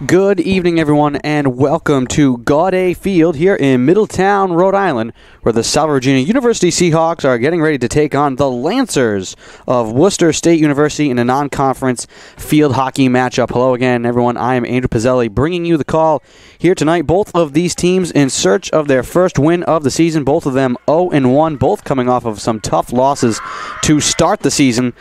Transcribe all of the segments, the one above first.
Good evening, everyone, and welcome to Gaudet Field here in Middletown, Rhode Island, where the Salve Regina University Seahawks are getting ready to take on the Lancers of Worcester State University in a non-conference field hockey matchup. Hello again, everyone. I am Andrew Pizzelli, bringing you the call here tonight. Both of these teams in search of their first win of the season, both of them 0-1, both coming off of some tough losses to start the season.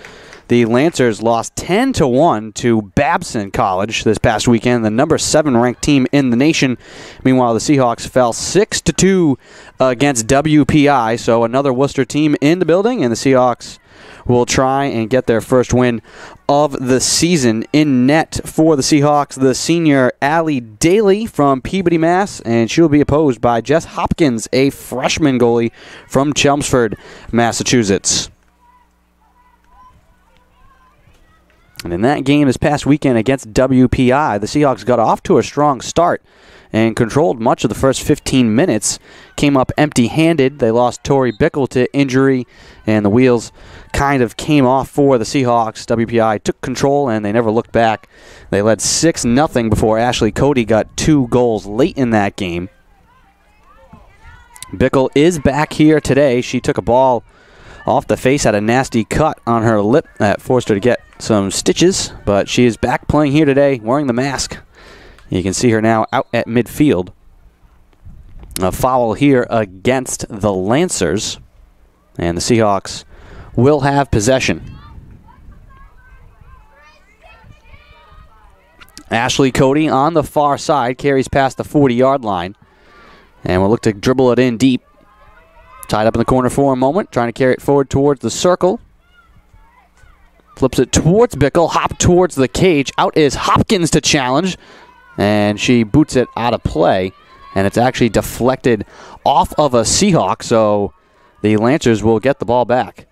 The Lancers lost 10-1 to Babson College this past weekend, the number 7 ranked team in the nation. Meanwhile, the Seahawks fell 6-2 against WPI, so another Worcester team in the building, and the Seahawks will try and get their first win of the season. In net for the Seahawks, the senior Allie Daly from Peabody, Mass., and she will be opposed by Jess Hopkins, a freshman goalie from Chelmsford, Massachusetts. And in that game this past weekend against WPI, the Seahawks got off to a strong start and controlled much of the first 15 minutes. Came up empty-handed. They lost Tori Bickle to injury, and the wheels kind of came off for the Seahawks. WPI took control, and they never looked back. They led 6-0 before Ashley Cody got 2 goals late in that game. Bickle is back here today. She took a ball off the face, had a nasty cut on her lip that forced her to get some stitches, but she is back playing here today wearing the mask. You can see her now out at midfield. A foul here against the Lancers, and the Seahawks will have possession. Ashley Cody on the far side carries past the 40-yard line, and will look to dribble it in deep. Tied up in the corner for a moment, trying to carry it forward towards the circle. Flips it towards Bickle, hop towards the cage. Out is Hopkins to challenge, and she boots it out of play, and it's actually deflected off of a Seahawk, so the Lancers will get the ball back.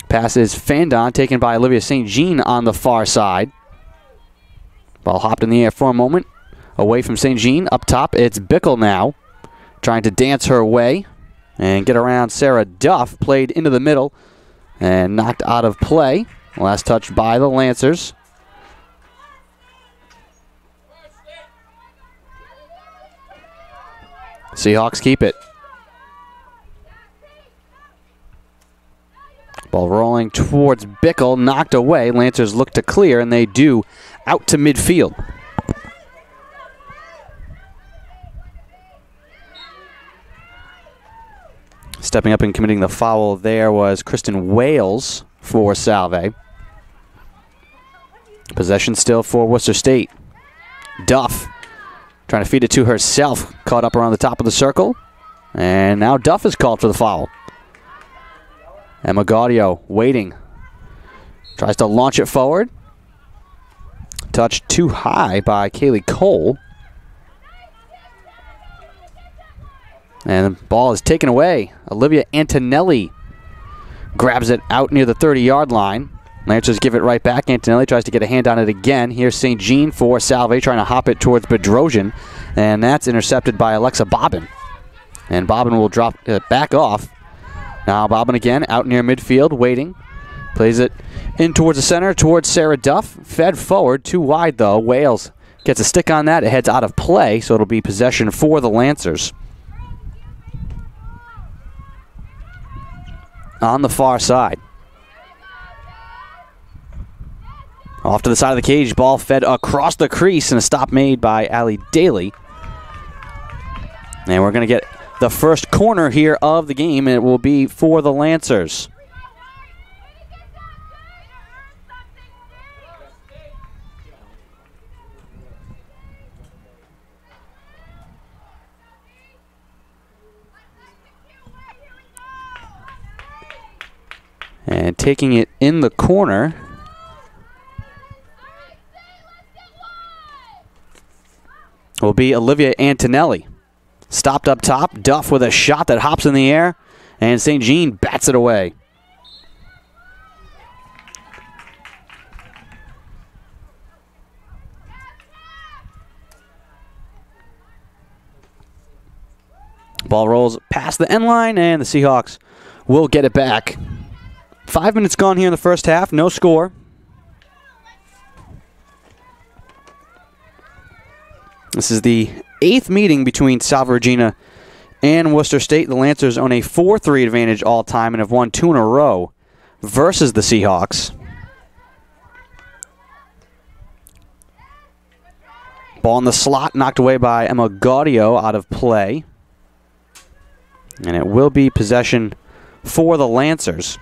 Pass is fanned on, taken by Olivia St. Jean on the far side. Ball hopped in the air for a moment. Away from St. Jean. Up top, it's Bickle now, trying to dance her way and get around Sarah Duff. Played into the middle and knocked out of play. Last touch by the Lancers. Seahawks keep it. Ball rolling towards Bickle, knocked away. Lancers look to clear, and they do, out to midfield. Stepping up and committing the foul there was Kristen Wales for Salve. Possession still for Worcester State. Duff trying to feed it to herself, caught up around the top of the circle, and now Duff is called for the foul. Emma Gaudio waiting. Tries to launch it forward. Touched too high by Kaylee Cole. And the ball is taken away. Olivia Antonelli grabs it out near the 30-yard line. Lancers give it right back. Antonelli tries to get a hand on it again. Here's St. Jean for Salve, trying to hop it towards Bedrosian. And that's intercepted by Alexa Bobbin. And Bobbin will drop it back off. Now Bobbin again, out near midfield, waiting. Plays it in towards the center, towards Sarah Duff. Fed forward, too wide though. Wales gets a stick on that. It heads out of play, so it'll be possession for the Lancers. On the far side. Off to the side of the cage, ball fed across the crease, and a stop made by Allie Daly. And we're going to get the first corner here of the game, and it will be for the Lancers. And taking it in the corner will be Olivia Antonelli. Stopped up top. Duff with a shot that hops in the air. And St. Jean bats it away. Ball rolls past the end line, and the Seahawks will get it back. 5 minutes gone here in the first half. No score. This is the 8th meeting between Salve Regina and Worcester State. The Lancers own a 4-3 advantage all-time and have won 2 in a row versus the Seahawks. Ball in the slot, knocked away by Emma Gaudio, out of play. And it will be possession for the Lancers.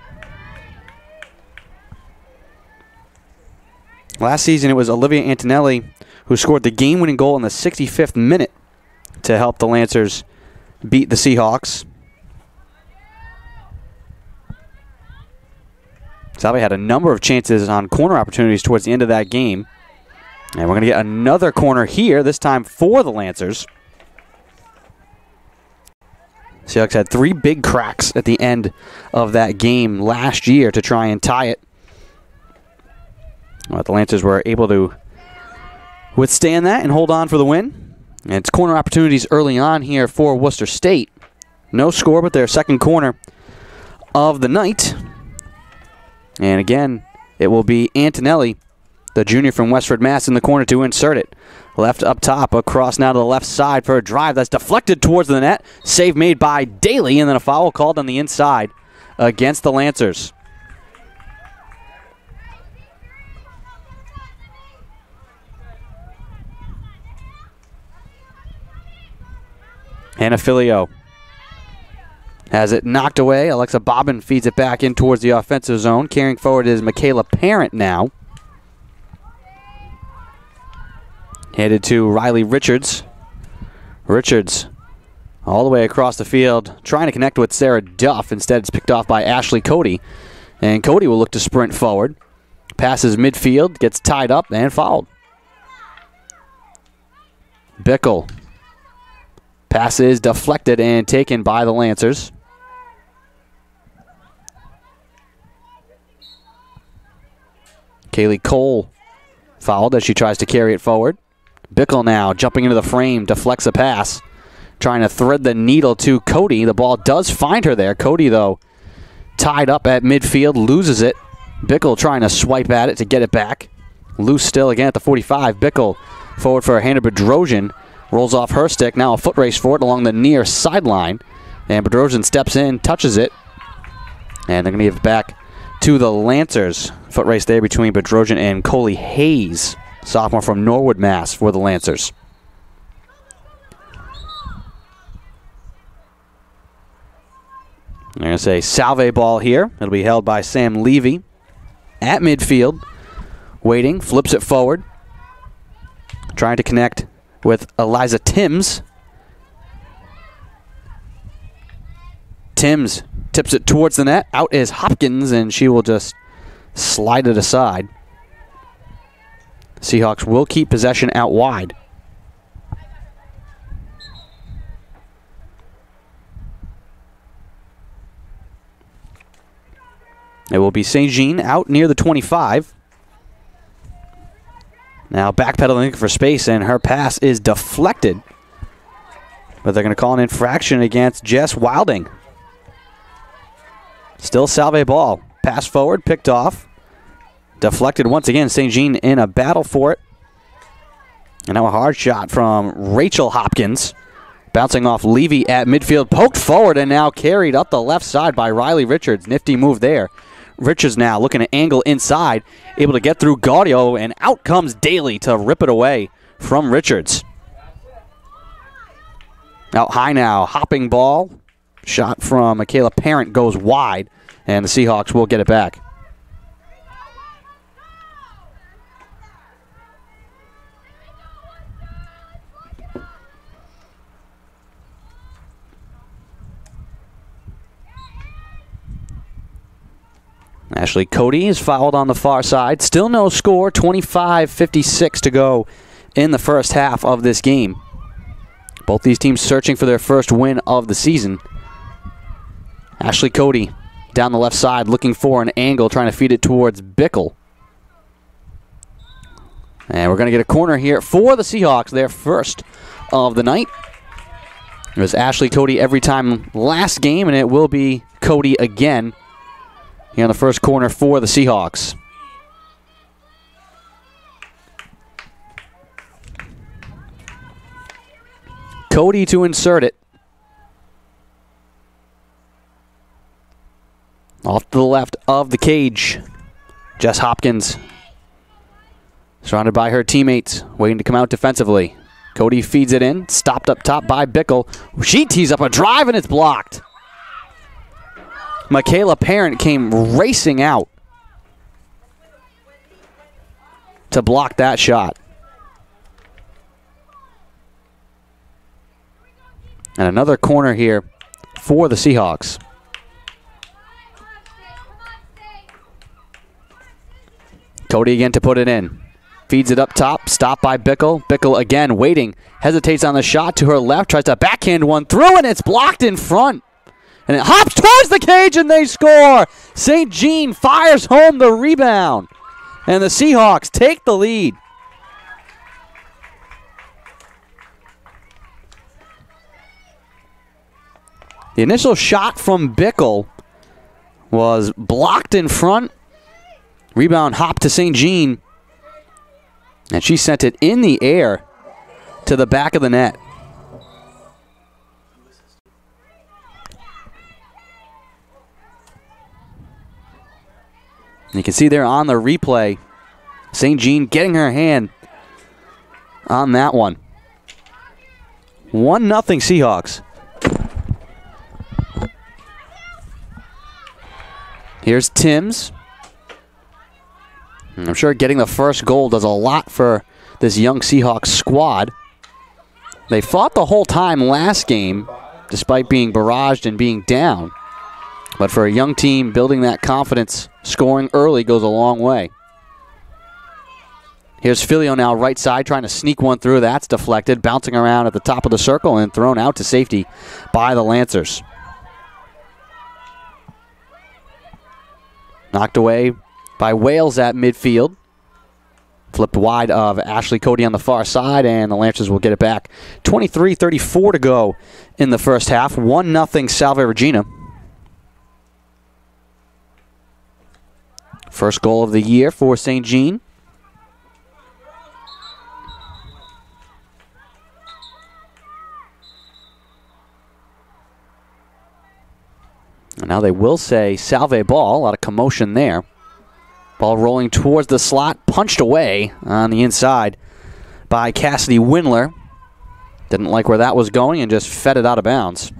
Last season, it was Olivia Antonelli who scored the game-winning goal in the 65th minute to help the Lancers beat the Seahawks. Salve had a number of chances on corner opportunities towards the end of that game. And we're going to get another corner here, this time for the Lancers. Seahawks had 3 big cracks at the end of that game last year to try and tie it. But the Lancers were able to withstand that and hold on for the win. And it's corner opportunities early on here for Worcester State. No score, but their second corner of the night. And again, it will be Antonelli, the junior from Westford, Mass, in the corner to insert it. Left up top, across now to the left side for a drive that's deflected towards the net. Save made by Daly, and then a foul called on the inside against the Lancers. Hannah Filio has it knocked away. Alexa Bobbin feeds it back in towards the offensive zone. Carrying forward is Michaela Parent now. Headed to Riley Richards. Richards all the way across the field, trying to connect with Sarah Duff. Instead, it's picked off by Ashley Cody. And Cody will look to sprint forward. Passes midfield, gets tied up and fouled. Bickle. Pass is deflected and taken by the Lancers. Kaylee Cole fouled as she tries to carry it forward. Bickle now jumping into the frame, deflects a pass. Trying to thread the needle to Cody. The ball does find her there. Cody, though, tied up at midfield, loses it. Bickle trying to swipe at it to get it back. Loose still again at the 45. Bickle forward for Hannah Bedrosian. Rolls off her stick. Now a foot race for it along the near sideline. And Bedrosian steps in, touches it. And they're going to give it back to the Lancers. Foot race there between Bedrosian and Coley Hayes, sophomore from Norwood, Mass, for the Lancers. They're going to say Salve ball here. It'll be held by Sam Levy at midfield. Waiting, flips it forward. Trying to connect with Eliza Timms. Timms tips it towards the net. Out is Hopkins, and she will just slide it aside. Seahawks will keep possession out wide. It will be St. Jean out near the 25. Now backpedaling for space, and her pass is deflected. But they're going to call an infraction against Jess Wilding. Still Salve ball. Pass forward, picked off. Deflected once again. St. Jean in a battle for it. And now a hard shot from Rachel Hopkins. Bouncing off Levy at midfield. Poked forward and now carried up the left side by Riley Richards. Nifty move there. Richards now looking to angle inside. Able to get through Gaudio, and out comes Daly to rip it away from Richards. Out high now. Hopping ball. Shot from Michaela Parent goes wide, and the Seahawks will get it back. Ashley Cody is fouled on the far side. Still no score. 25:56 to go in the first half of this game. Both these teams searching for their first win of the season. Ashley Cody down the left side looking for an angle, trying to feed it towards Bickle. And we're going to get a corner here for the Seahawks, their first of the night. It was Ashley Cody every time last game, and it will be Cody again here on the first corner for the Seahawks. Cody to insert it. Off to the left of the cage. Jess Hopkins, surrounded by her teammates, waiting to come out defensively. Cody feeds it in, stopped up top by Bickle. She tees up a drive, and it's blocked. Michaela Parent came racing out to block that shot. And another corner here for the Seahawks. Cody again to put it in. Feeds it up top, stopped by Bickle. Bickle again waiting, hesitates on the shot to her left, tries to backhand one through, and it's blocked in front. And it hops towards the cage, and they score. St. Jean fires home the rebound. And the Seahawks take the lead. The initial shot from Bickle was blocked in front. Rebound hopped to St. Jean. And she sent it in the air to the back of the net. You can see there on the replay, St. Jean getting her hand on that one. 1-0 Seahawks. Here's Timms. I'm sure getting the first goal does a lot for this young Seahawks squad. They fought the whole time last game, despite being barraged and being down. But for a young team, building that confidence, scoring early goes a long way. Here's Filio now right side, trying to sneak one through. That's deflected, bouncing around at the top of the circle and thrown out to safety by the Lancers. Knocked away by Wales at midfield. Flipped wide of Ashley Cody on the far side, and the Lancers will get it back. 23:34 to go in the first half. 1-0 Salve Regina. First goal of the year for St. Jean. And now they will say Salve ball. A lot of commotion there. Ball rolling towards the slot, punched away on the inside by Cassidy Windler. Didn't like where that was going and just fed it out of bounds.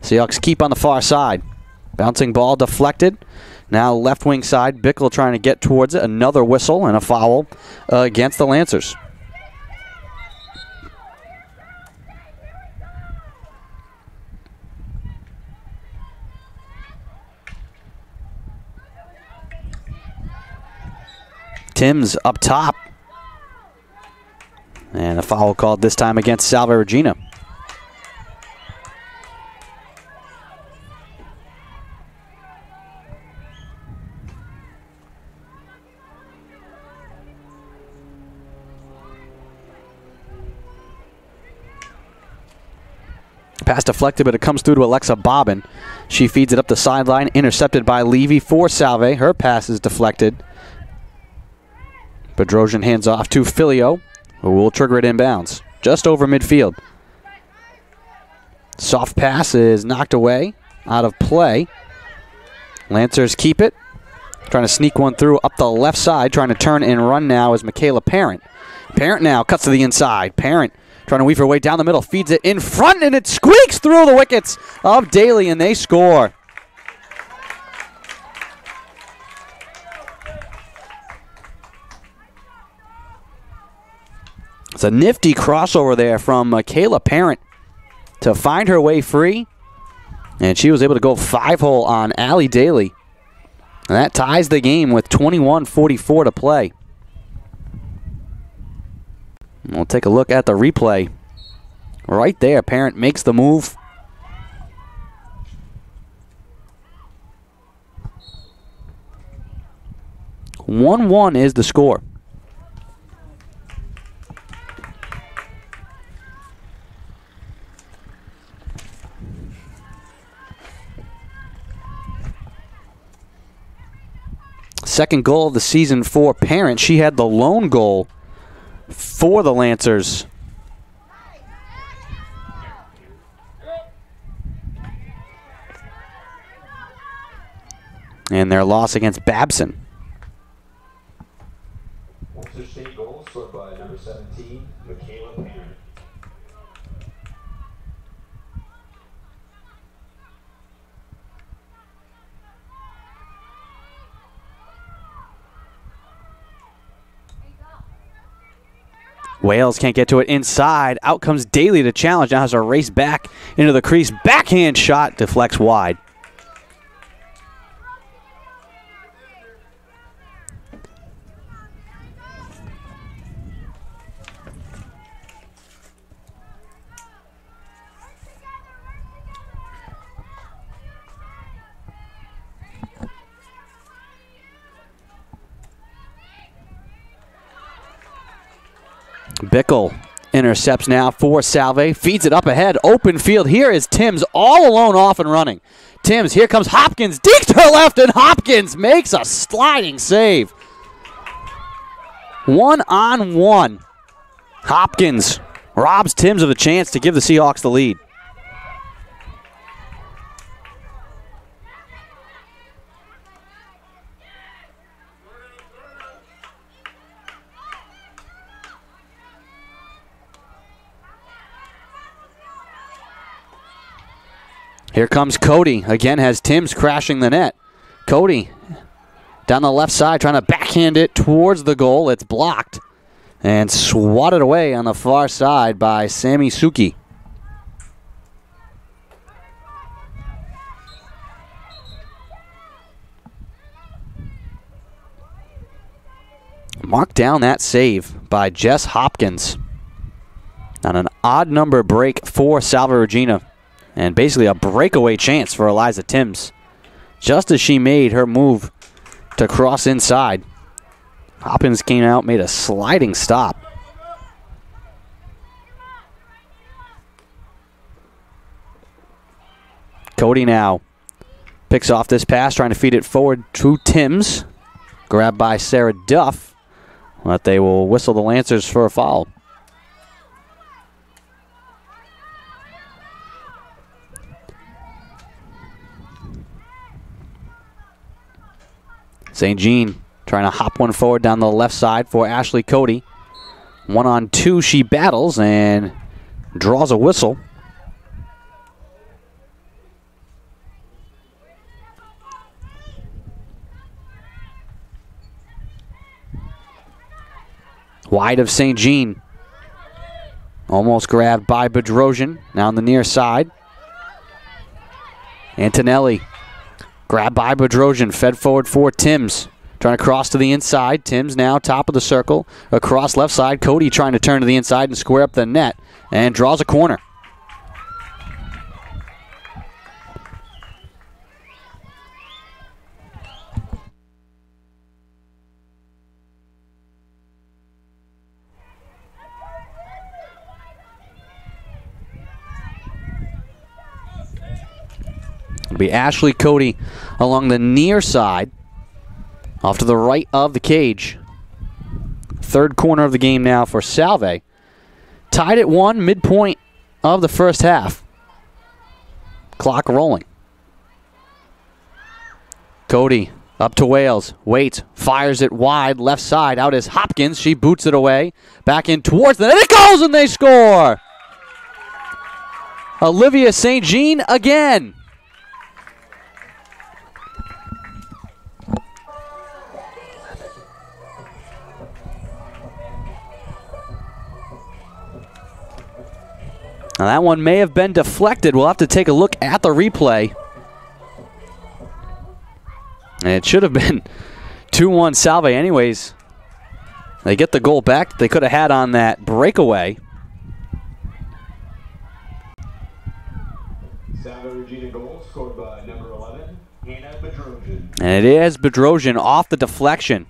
Seahawks keep on the far side. Bouncing ball deflected. Now left wing side, Bickle trying to get towards it. Another whistle and a foul against the Lancers. Timms up top. And a foul called this time against Salve Regina. Pass deflected, but it comes through to Alexa Bobbin. She feeds it up the sideline, intercepted by Levy for Salve. Her pass is deflected. Bedrosian hands off to Filio, who will trigger it inbounds, just over midfield. Soft pass is knocked away, out of play. Lancers keep it, trying to sneak one through up the left side, trying to turn and run now is Michaela Parent. Parent now cuts to the inside. Parent trying to weave her way down the middle, feeds it in front, and it squeaks through the wickets of Daly, and they score. It's a nifty crossover there from Michaela Parent to find her way free. And she was able to go 5-hole on Allie Daly. And that ties the game with 21:44 to play. We'll take a look at the replay. Right there, Parent makes the move. "1-1 is the score. second goal of the season for Parent. She had the lone goal for the Lancers. And their loss against Babson. Worcester State goal scored by number 17, Michaela Parent. Wales can't get to it inside. Out comes Daly to challenge. Now has to race back into the crease. Backhand shot deflects wide. Bickle intercepts now for Salve. Feeds it up ahead. Open field. Here is Timms all alone off and running. Timms, here comes Hopkins. Deep to her left, and Hopkins makes a sliding save. 1-on-1. Hopkins robs Timms of a chance to give the Seahawks the lead. Here comes Cody. Again has Timms crashing the net. Cody down the left side trying to backhand it towards the goal. It's blocked and swatted away on the far side by Sammy Suki. Mark down that save by Jess Hopkins on an odd number break for Salve Regina. And basically a breakaway chance for Eliza Timms. Just as she made her move to cross inside, Hopkins came out, made a sliding stop. Cody now picks off this pass, trying to feed it forward to Timms. Grabbed by Sarah Duff. But they will whistle the Lancers for a foul. St. Jean trying to hop one forward down the left side for Ashley Cody. 1-on-2, she battles and draws a whistle. Wide of St. Jean. Almost grabbed by Bedrosian. Now on the near side. Antonelli. Grabbed by Bedrosian, fed forward for Timms. Trying to cross to the inside. Timms now top of the circle. Across left side. Cody trying to turn to the inside and square up the net. And draws a corner. It'll be Ashley Cody along the near side, off to the right of the cage. Third corner of the game now for Salve. Tied at 1, midpoint of the first half. Clock rolling. Cody up to Wales. Waits, fires it wide, left side. Out is Hopkins. She boots it away. Back in towards the net. It goes and they score! Olivia St. Jean again. Now that one may have been deflected. We'll have to take a look at the replay. And it should have been 2-1 Salve anyways. They get the goal back they could have had on that breakaway. Salve Regina goal scored by number 11, Hannah Bedrosian. And it is Bedrosian off the deflection.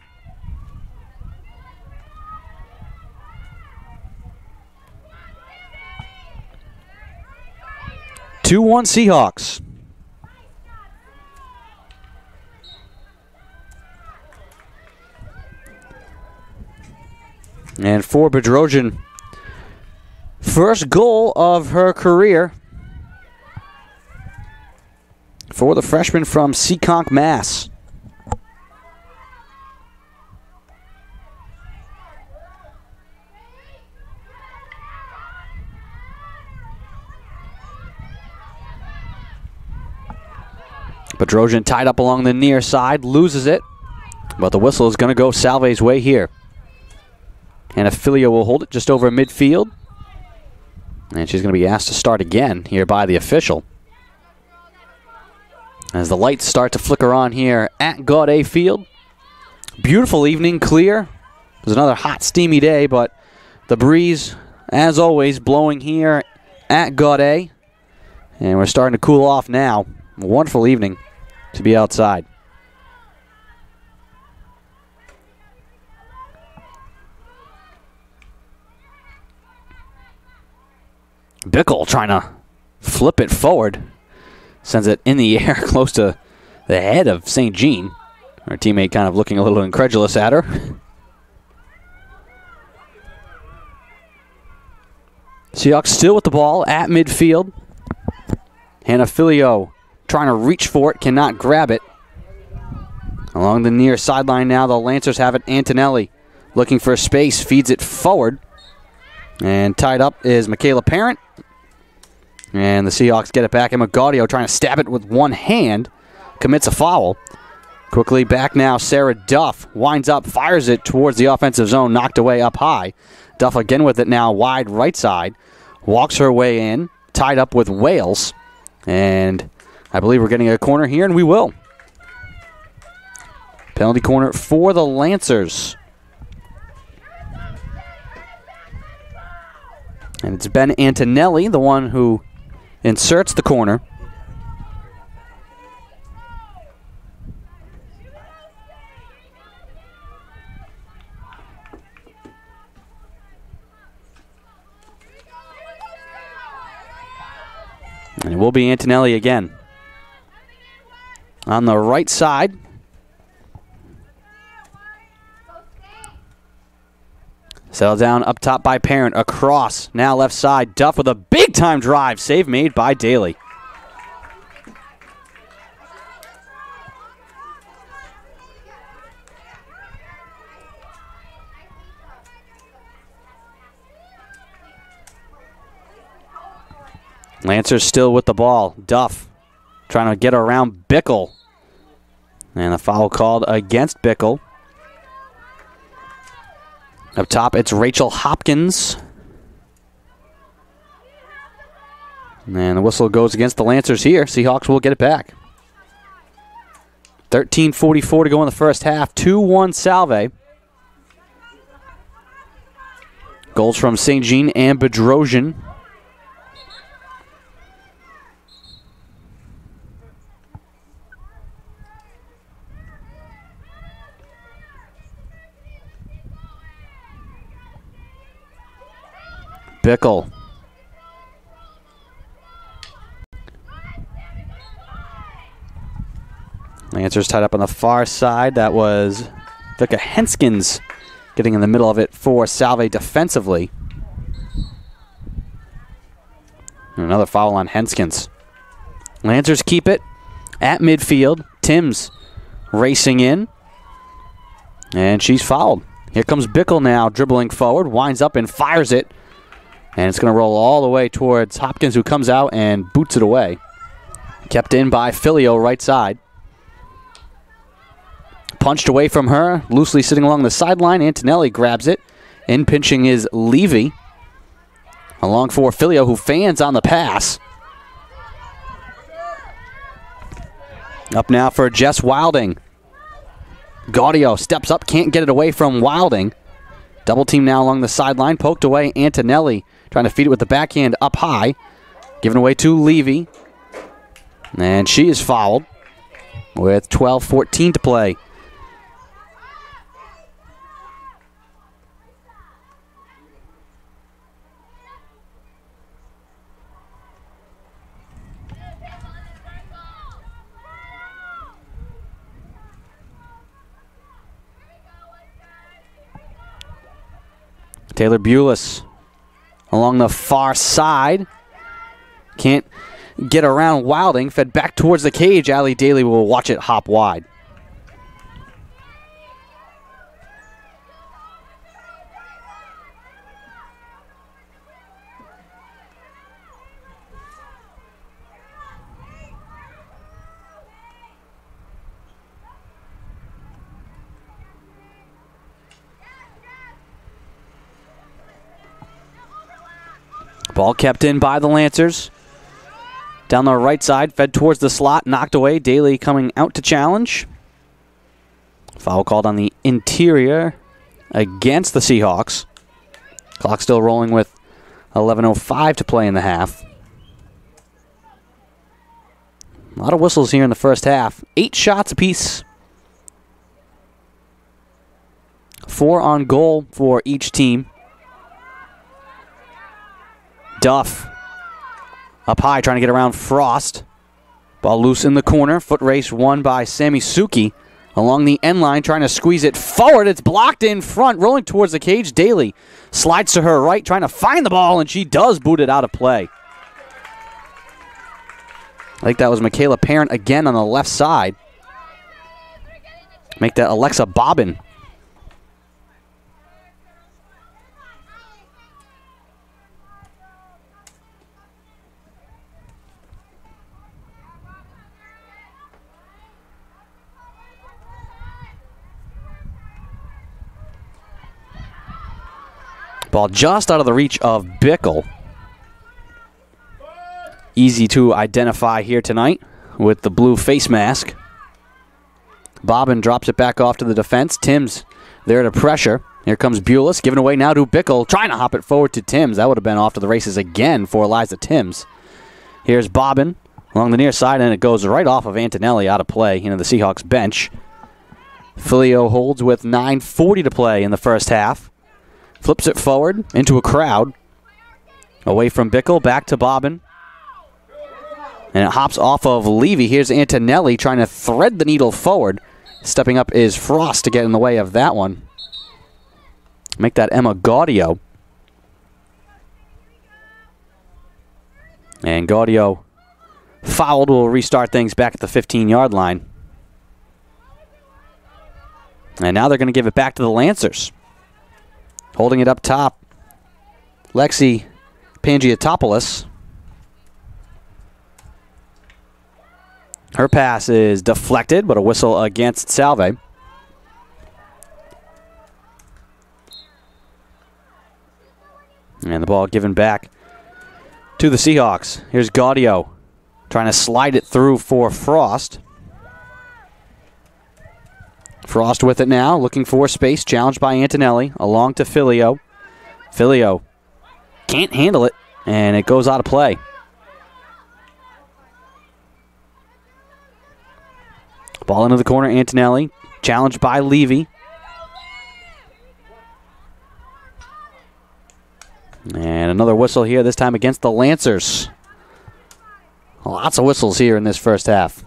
2-1 Seahawks. And for Bedrosian, first goal of her career for the freshman from Seahawks, Mass. Bedrosian tied up along the near side, loses it, but the whistle is going to go Salve's way here. And Affilio will hold it just over midfield. And she's going to be asked to start again here by the official. As the lights start to flicker on here at Gaudet Field. Beautiful evening, clear. It was another hot, steamy day, but the breeze, as always, blowing here at Gaudet. And we're starting to cool off now. A wonderful evening to be outside. Bickle trying to flip it forward. Sends it in the air close to the head of St. Jean. Our teammate kind of looking a little incredulous at her. Seahawks still with the ball at midfield. Hannah Filio trying to reach for it, cannot grab it. Along the near sideline now, the Lancers have it. Antonelli looking for space, feeds it forward. And tied up is Michaela Parent. And the Seahawks get it back. Emma Gaudio trying to stab it with one hand. Commits a foul. Quickly back now, Sarah Duff winds up, fires it towards the offensive zone, knocked away up high. Duff again with it now, wide right side. Walks her way in, tied up with Wales. And I believe we're getting a corner here, and we will. Penalty corner for the Lancers. And it's Ben Antonelli, the one who inserts the corner. And it will be Antonelli again. On the right side. Settled down up top by Parent. Across. Now left side. Duff with a big-time drive. Save made by Daly. Lancers still with the ball. Duff trying to get around Bickle. And a foul called against Bickle. Up top, it's Rachel Hopkins. And the whistle goes against the Lancers here. Seahawks will get it back. 13:44 to go in the first half. 2-1 Salve. Goals from St. Jean and Bedrosian. Bickle. Lancers tied up on the far side. That was Vika Henskins getting in the middle of it for Salve defensively. And another foul on Henskins. Lancers keep it at midfield. Timms racing in. And she's fouled. Here comes Bickle now, dribbling forward. Winds up and fires it. And it's going to roll all the way towards Hopkins, who comes out and boots it away. Kept in by Filio, right side. Punched away from her, loosely sitting along the sideline. Antonelli grabs it. In pinching is Levy. Along for Filio, who fans on the pass. Up now for Jess Wilding. Gaudio steps up, can't get it away from Wilding. Double team now along the sideline. Poked away, Antonelli trying to feed it with the backhand up high. Given away to Levy. And she is fouled with 12:14 to play. Taylor Bulis along the far side. Can't get around Wilding. Fed back towards the cage. Allie Daly will watch it hop wide. Ball kept in by the Lancers. Down the right side, fed towards the slot, knocked away. Daly coming out to challenge. Foul called on the interior against the Seahawks. Clock still rolling with 11:05 to play in the half. A lot of whistles here in the first half. 8 shots apiece. 4 on goal for each team. Duff up high trying to get around Frost. Ball loose in the corner. Foot race won by Sammy Suki. Along the end line trying to squeeze it forward. It's blocked in front. Rolling towards the cage. Daly slides to her right trying to find the ball, and she does boot it out of play. I think that was Michaela Parent again on the left side. Make that Alexa Bobbin. Ball just out of the reach of Bickle. Easy to identify here tonight with the blue face mask. Bobbin drops it back off to the defense. Timms there to pressure. Here comes Bulis, giving away now to Bickle, trying to hop it forward to Timms. That would have been off to the races again for Eliza Timms. Here's Bobbin along the near side, and it goes right off of Antonelli out of play into the Seahawks bench. Filio holds with 9:40 to play in the first half. Flips it forward into a crowd. Away from Bickle, back to Bobbin. And it hops off of Levy. Here's Antonelli trying to thread the needle forward. Stepping up is Frost to get in the way of that one. Make that Emma Gaudio. And Gaudio fouled will restart things back at the 15-yard line. And now they're going to give it back to the Lancers. Holding it up top, Lexi Pangiotopoulos. Her pass is deflected, but a whistle against Salve. And the ball given back to the Seahawks. Here's Gaudio trying to slide it through for Frost. Frost with it now, looking for space, challenged by Antonelli, along to Filio. Filio can't handle it, and it goes out of play. Ball into the corner, Antonelli, challenged by Levy. And another whistle here, this time against the Lancers. Lots of whistles here in this first half.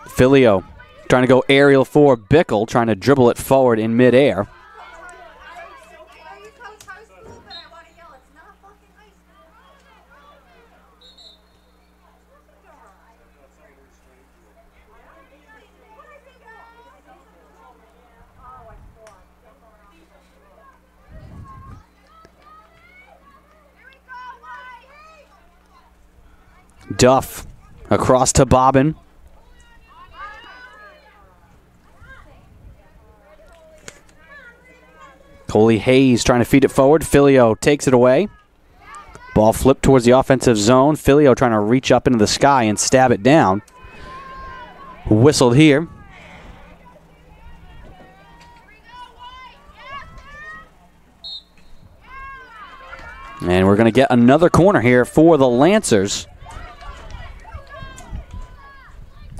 Filio trying to go aerial for Bickle, trying to dribble it forward in midair. Duff across to Bobbin. Coley Hayes trying to feed it forward. Filio takes it away. Ball flipped towards the offensive zone. Filio trying to reach up into the sky and stab it down. Whistled here. And we're going to get another corner here for the Lancers.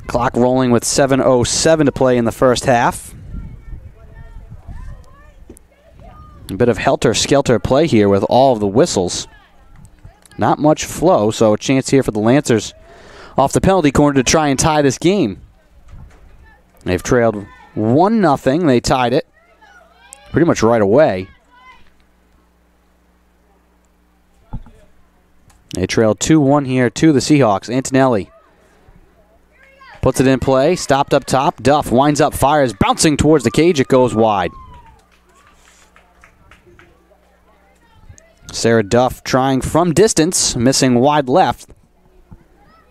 Clock rolling with 7:07 to play in the first half. A bit of helter-skelter play here with all of the whistles. Not much flow, so a chance here for the Lancers off the penalty corner to try and tie this game. They've trailed 1-0. They tied it pretty much right away. They trailed 2-1 here to the Seahawks. Antonelli puts it in play. Stopped up top. Duff winds up, fires, bouncing towards the cage. It goes wide. Sarah Duff trying from distance, missing wide left.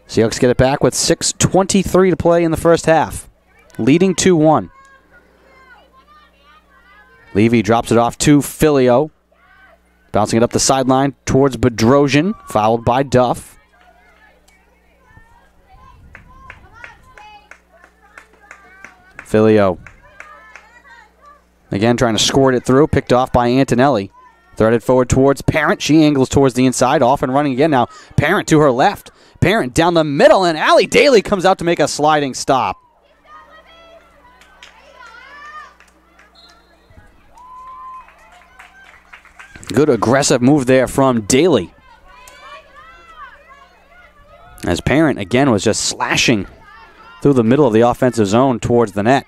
Seahawks get it back with 6:23 to play in the first half, leading 2-1. Levy drops it off to Filio, bouncing it up the sideline towards Bedrosian, fouled by Duff. Filio again trying to squirt it through, picked off by Antonelli. Threaded forward towards Parent. She angles towards the inside, off and running again now. Parent to her left. Parent down the middle, and Allie Daly comes out to make a sliding stop. Good aggressive move there from Daly. As Parent again was just slashing through the middle of the offensive zone towards the net.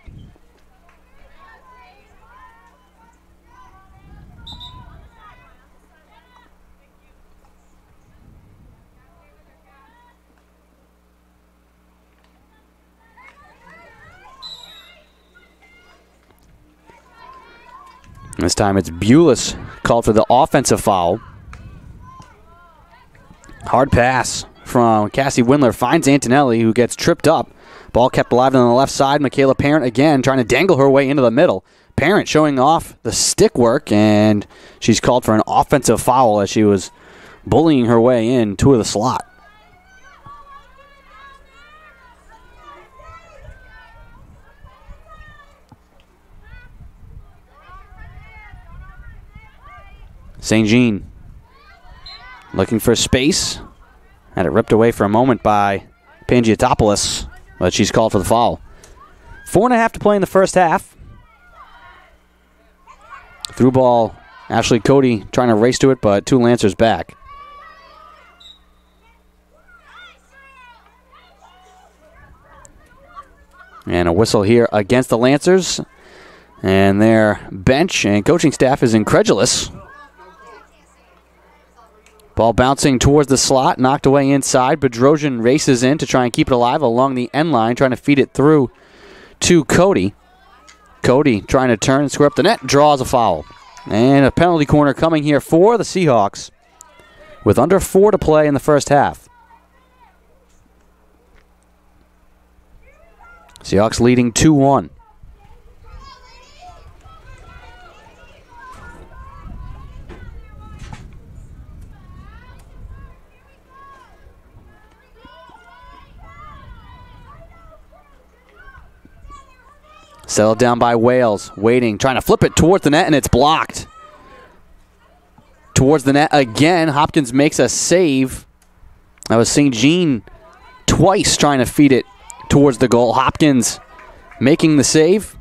This time it's Bulis called for the offensive foul. Hard pass from Cassie Windler. Finds Antonelli, who gets tripped up. Ball kept alive on the left side. Michaela Parent again trying to dangle her way into the middle. Parent showing off the stick work, and she's called for an offensive foul as she was bullying her way into the slot. St. Jean looking for space. Had it ripped away for a moment by Pangiotopoulos, but she's called for the foul. 4.5 to play in the first half. Through ball, Ashley Cody trying to race to it, but two Lancers back. And a whistle here against the Lancers. And their bench and coaching staff is incredulous. Ball bouncing towards the slot, knocked away inside. Bedrosian races in to try and keep it alive along the end line, trying to feed it through to Cody. Cody trying to turn and square up the net, draws a foul. And a penalty corner coming here for the Seahawks with under 4 to play in the first half. Seahawks leading 2-1. Settled down by Wales, waiting, trying to flip it towards the net, and it's blocked. Towards the net again, Hopkins makes a save. That was St. Jean twice trying to feed it towards the goal. Hopkins making the save.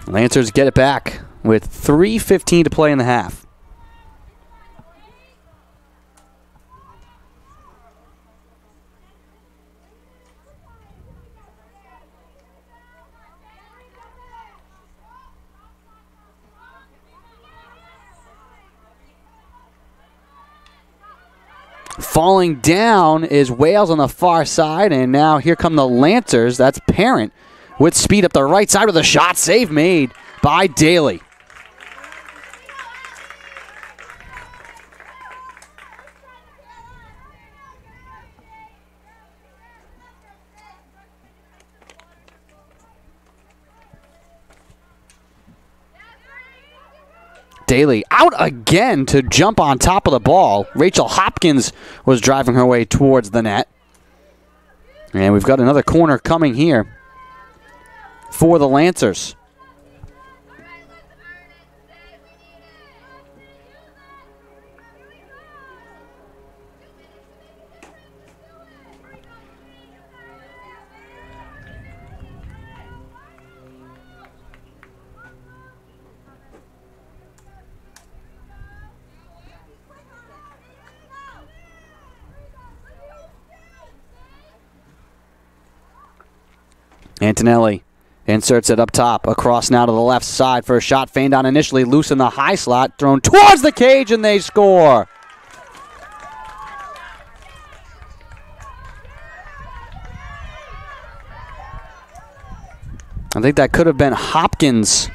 Lancers get it back with 3:15 to play in the half. Falling down is Wales on the far side, and now here come the Lancers. That's Parent with speed up the right side with a shot save made by Daly. Daly out again to jump on top of the ball. Rachel Hopkins was driving her way towards the net. And we've got another corner coming here for the Lancers. Antonelli inserts it up top, across now to the left side for a shot feigned on initially, loose in the high slot, thrown towards the cage, and they score. I think that could have been Hopkins.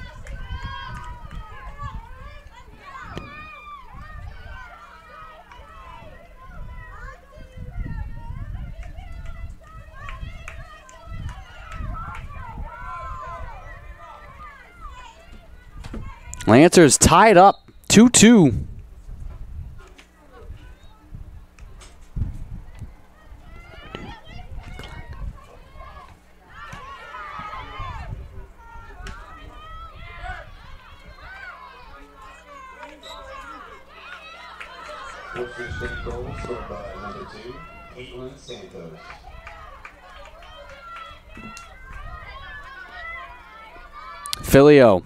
Lancers tied up 2-2. Worcester State goal scored by number 2, Caitlin Santos. Filio.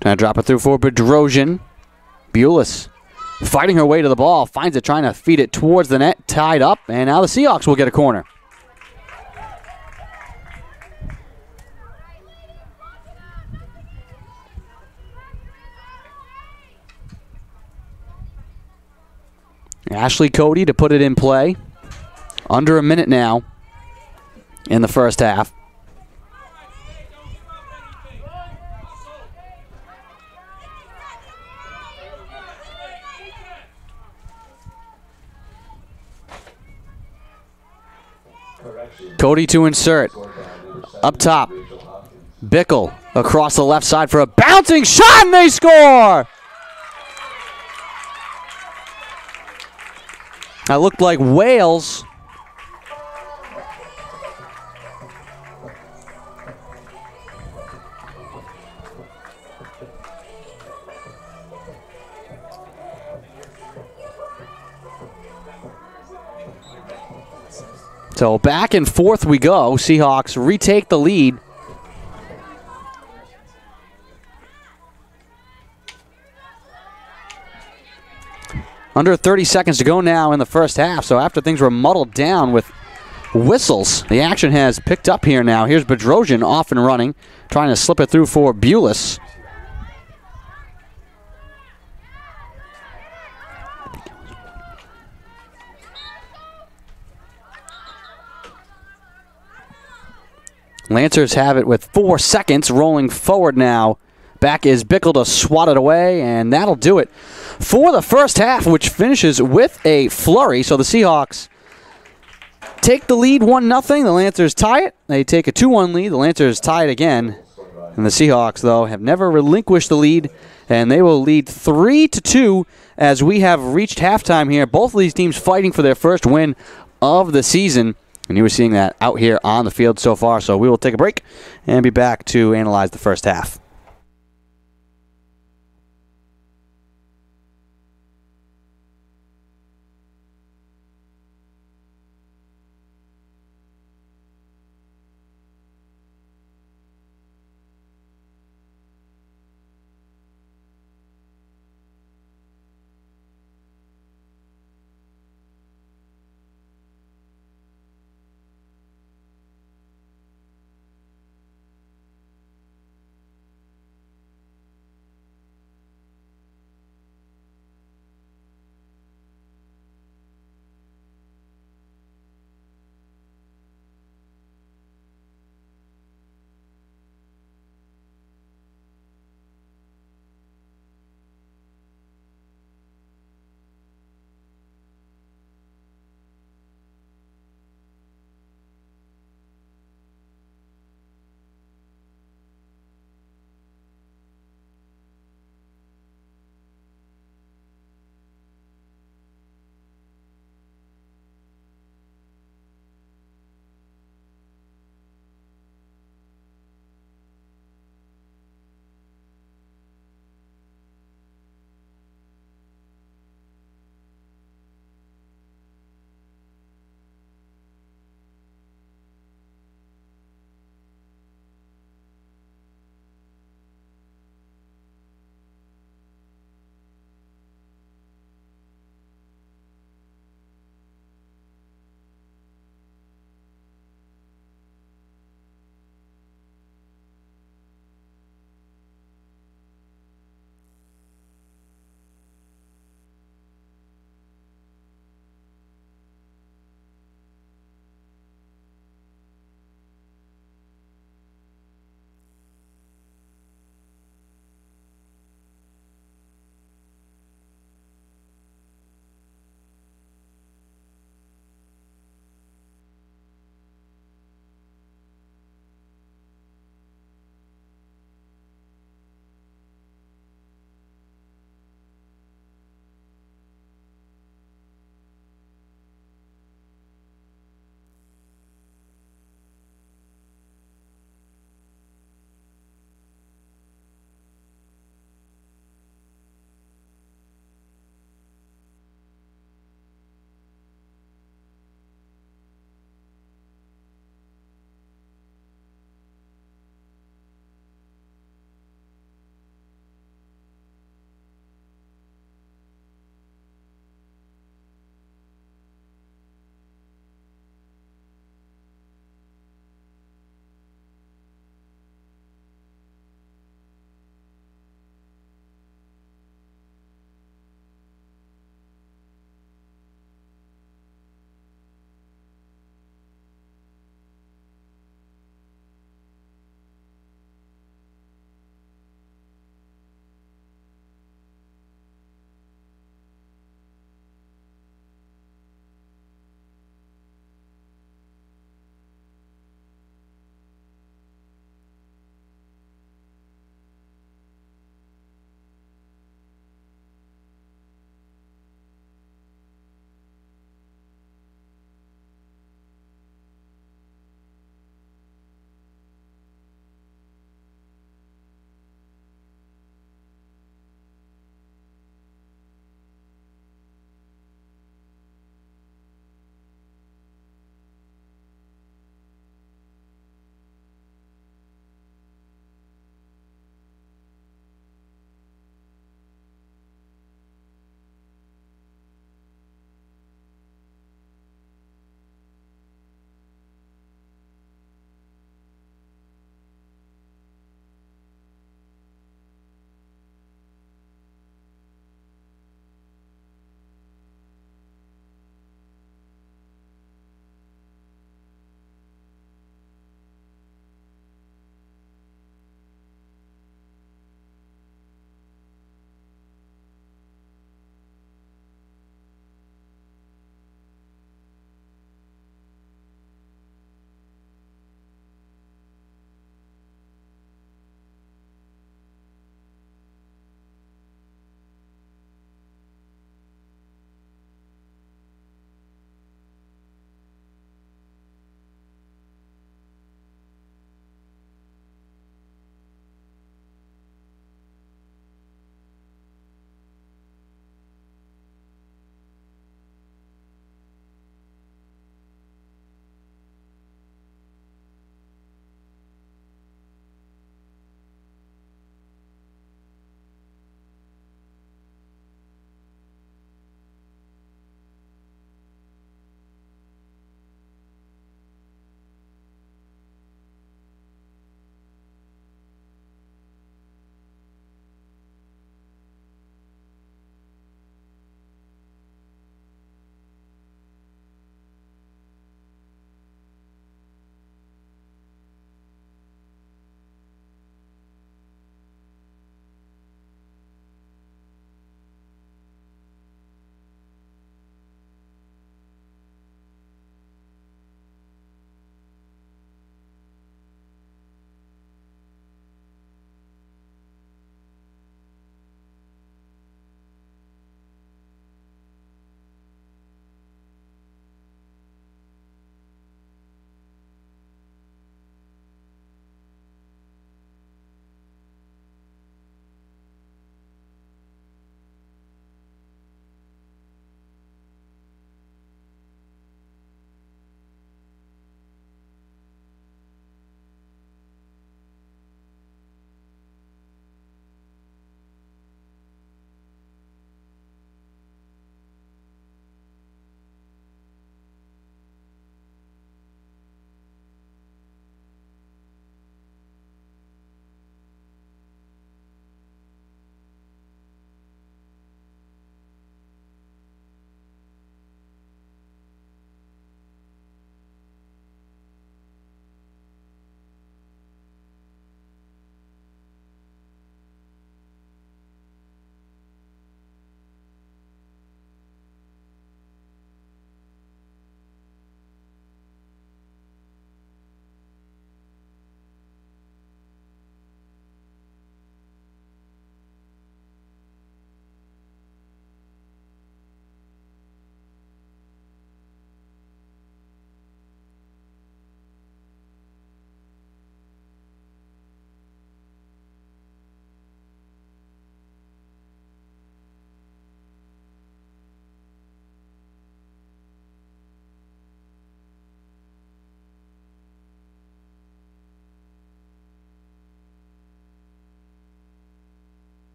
Trying to drop it through for Bedrosian. Bulis fighting her way to the ball. Finds it, trying to feed it towards the net. Tied up, and now the Seahawks will get a corner. Ashley Cody to put it in play. Under a minute now in the first half. Cody to insert. Up top. Bickle across the left side for a bouncing shot, and they score! That looked like Wales. So back and forth we go. Seahawks retake the lead. Under 30 seconds to go now in the first half. So after things were muddled down with whistles, the action has picked up here now. Here's Bedrosian off and running, trying to slip it through for Bulis. Lancers have it with 4 seconds, rolling forward now. Back is Bickle to swat it away, and that'll do it for the first half, which finishes with a flurry. So the Seahawks take the lead 1-0. The Lancers tie it. They take a 2-1 lead. The Lancers tie it again. And the Seahawks, though, have never relinquished the lead, and they will lead 3-2 as we have reached halftime here. Both of these teams fighting for their first win of the season. And you were seeing that out here on the field so far. So we will take a break and be back to analyze the first half.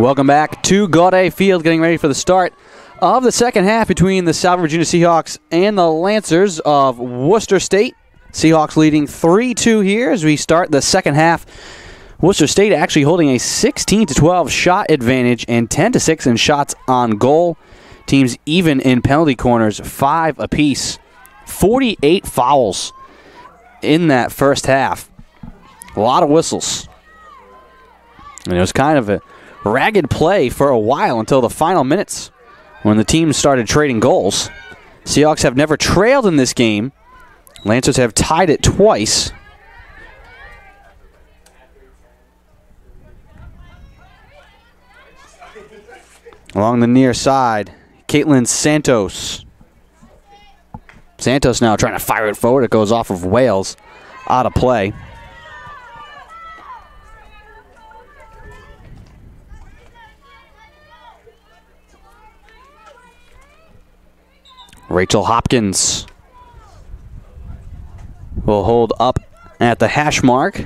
Welcome back to Gaudet Field, getting ready for the start of the second half between the Salve Regina Seahawks and the Lancers of Worcester State. Seahawks leading 3-2 here as we start the second half. Worcester State actually holding a 16-12 shot advantage and 10-6 in shots on goal. Teams even in penalty corners, 5 apiece. 48 fouls in that first half. A lot of whistles. And it was kind of a ragged play for a while until the final minutes when the teams started trading goals. Seahawks have never trailed in this game. Lancers have tied it twice. Along the near side, Caitlin Santos. Santos now trying to fire it forward. It goes off of Wales, out of play. Rachel Hopkins will hold up at the hash mark.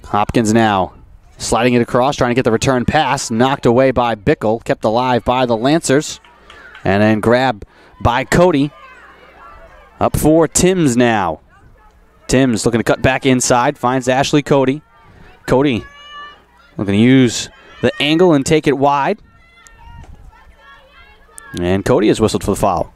Hopkins now sliding it across, trying to get the return pass. Knocked away by Bickle, kept alive by the Lancers. And then grabbed by Cody. Up for Timms now. Timms looking to cut back inside, finds Ashley Cody. Cody looking to use the angle and take it wide. And Cody has whistled for the foul.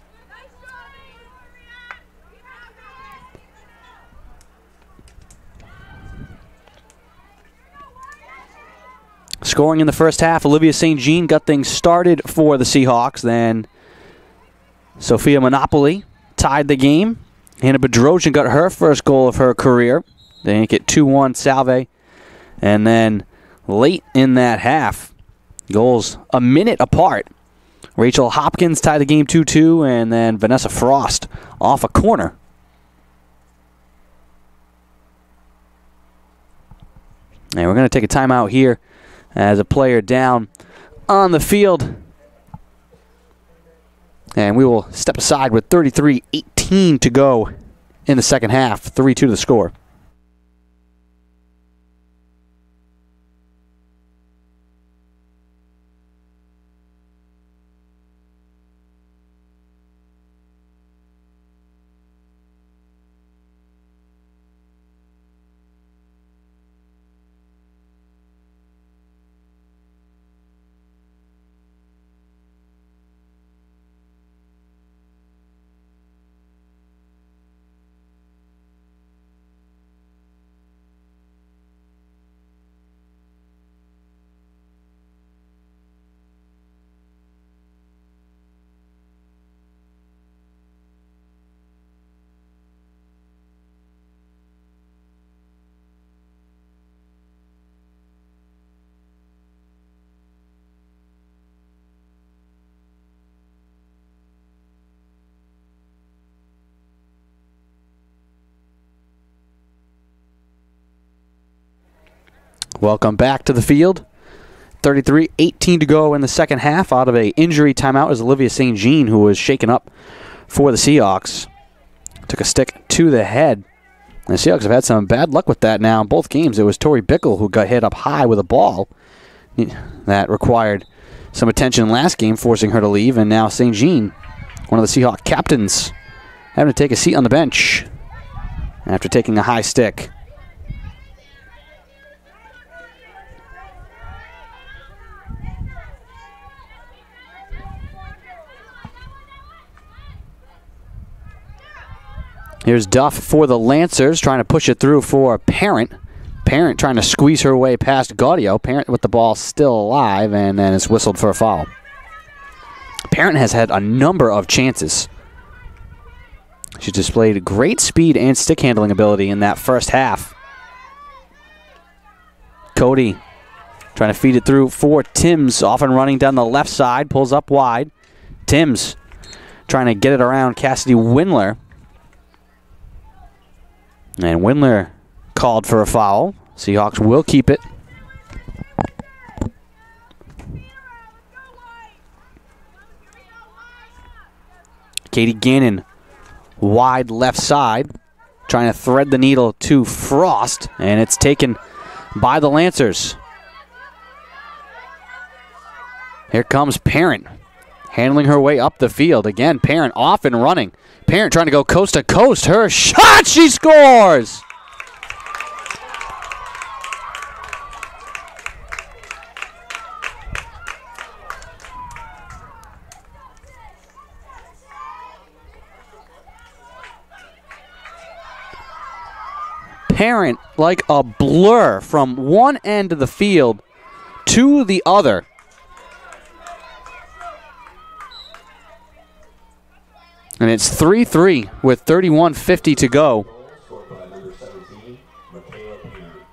Scoring in the first half, Olivia St. Jean got things started for the Seahawks. Then Sophia Monopoly tied the game. Hannah Bedrosian got her first goal of her career. They make it 2-1 Salve. And then late in that half, goals a minute apart. Rachel Hopkins tied the game 2-2, and then Vanessa Frost off a corner. And we're going to take a timeout here as a player down on the field. And we will step aside with 33-18 to go in the second half. 3-2 to the score. Welcome back to the field. 33-18 to go in the second half out of an injury timeout as Olivia St. Jean, who was shaken up for the Seahawks, took a stick to the head. And the Seahawks have had some bad luck with that now in both games. It was Tori Bickle who got hit up high with a ball. That required some attention last game, forcing her to leave. And now St. Jean, one of the Seahawk captains, having to take a seat on the bench after taking a high stick. Here's Duff for the Lancers, trying to push it through for Parent. Parent trying to squeeze her way past Gaudio. Parent with the ball still alive, and then it's whistled for a foul. Parent has had a number of chances. She displayed great speed and stick handling ability in that first half. Cody trying to feed it through for Timms, off and running down the left side, pulls up wide. Timms trying to get it around Cassidy Windler. And Windler called for a foul. Seahawks will keep it. Katie Gannon, wide left side, trying to thread the needle to Frost, and it's taken by the Lancers. Here comes Parent, handling her way up the field. Again, Parent off and running. Parent trying to go coast to coast. Her shot, she scores! Parent like a blur from one end of the field to the other. And it's 3-3 with 31:50 to go. Scored by number 17, Michaela Parent.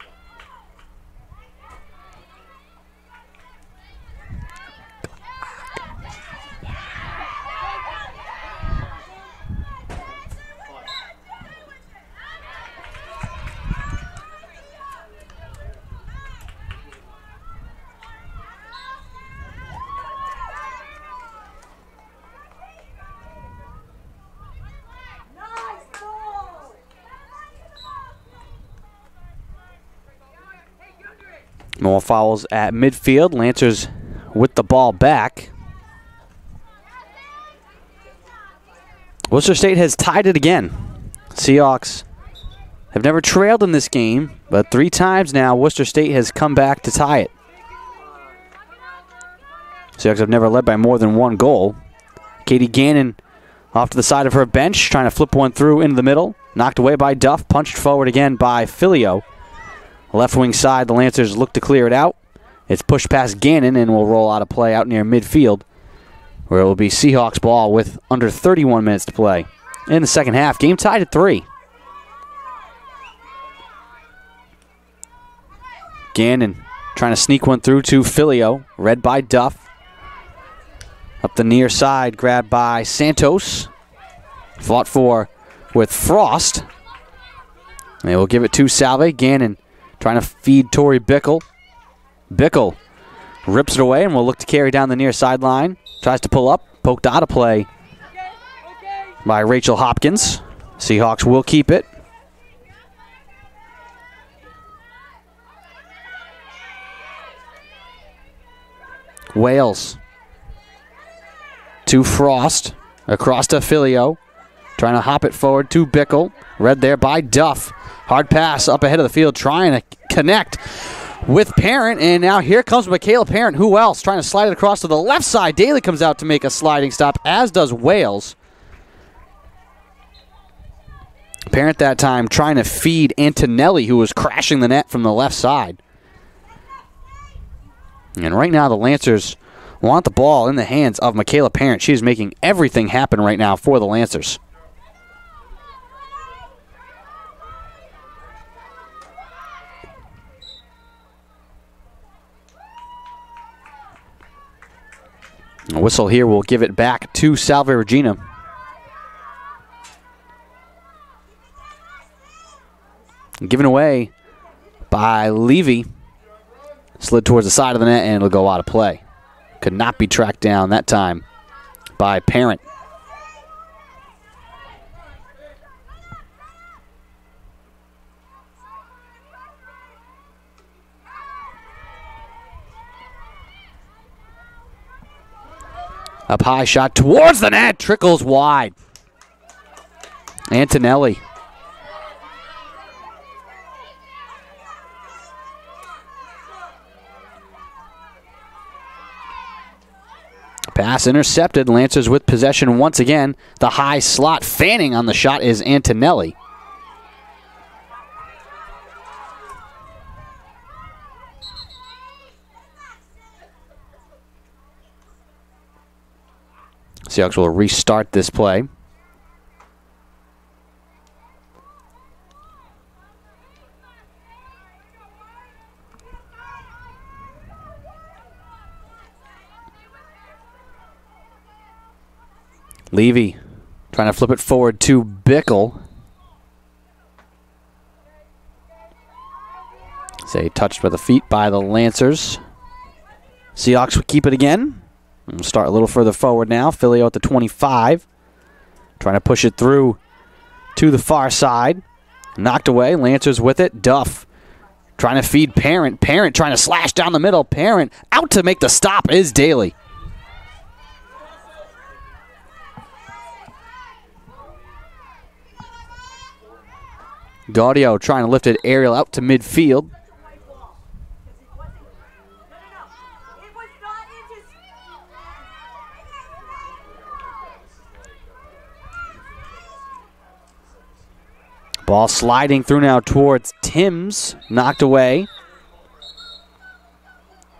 More fouls at midfield. Lancers with the ball back. Worcester State has tied it again. Seahawks have never trailed in this game, but 3 times now Worcester State has come back to tie it. Seahawks have never led by more than 1 goal. Katie Gannon off to the side of her bench, trying to flip one through into the middle. Knocked away by Duff, punched forward again by Filio. Left wing side, the Lancers look to clear it out. It's pushed past Gannon and will roll out of play out near midfield, where it will be Seahawks ball with under 31 minutes to play. In the second half, game tied at 3. Gannon trying to sneak one through to Filio, read by Duff. Up the near side, grabbed by Santos. Fought for with Frost. They will give it to Salve. Gannon trying to feed Tori Bickle. Bickle rips it away and will look to carry down the near sideline. Tries to pull up, poked out of play by Rachel Hopkins. Seahawks will keep it. Wales to Frost, across to Filio. Trying to hop it forward to Bickle. Read there by Duff. Hard pass up ahead of the field, trying to connect with Parent. And now here comes Michaela Parent. Who else? Trying to slide it across to the left side. Daly comes out to make a sliding stop, as does Wales. Parent that time trying to feed Antonelli, who was crashing the net from the left side. And right now the Lancers want the ball in the hands of Michaela Parent. She is making everything happen right now for the Lancers. A whistle here will give it back to Salve Regina. Given away by Levy. Slid towards the side of the net and it'll go out of play. Could not be tracked down that time by Parent. Up high, shot towards the net, trickles wide. Antonelli. Pass intercepted. Lancers with possession once again. The high slot fanning on the shot is Antonelli. Seahawks will restart this play. Levy trying to flip it forward to Bickle. Say touched by the feet by the Lancers. Seahawks will keep it again. We'll start a little further forward now. Filio at the 25. Trying to push it through to the far side. Knocked away. Lancers with it. Duff trying to feed Parent. Parent trying to slash down the middle. Parent out to make the stop is Daly. Gaudio trying to lift it aerial out to midfield. Ball sliding through now towards Timms. Knocked away.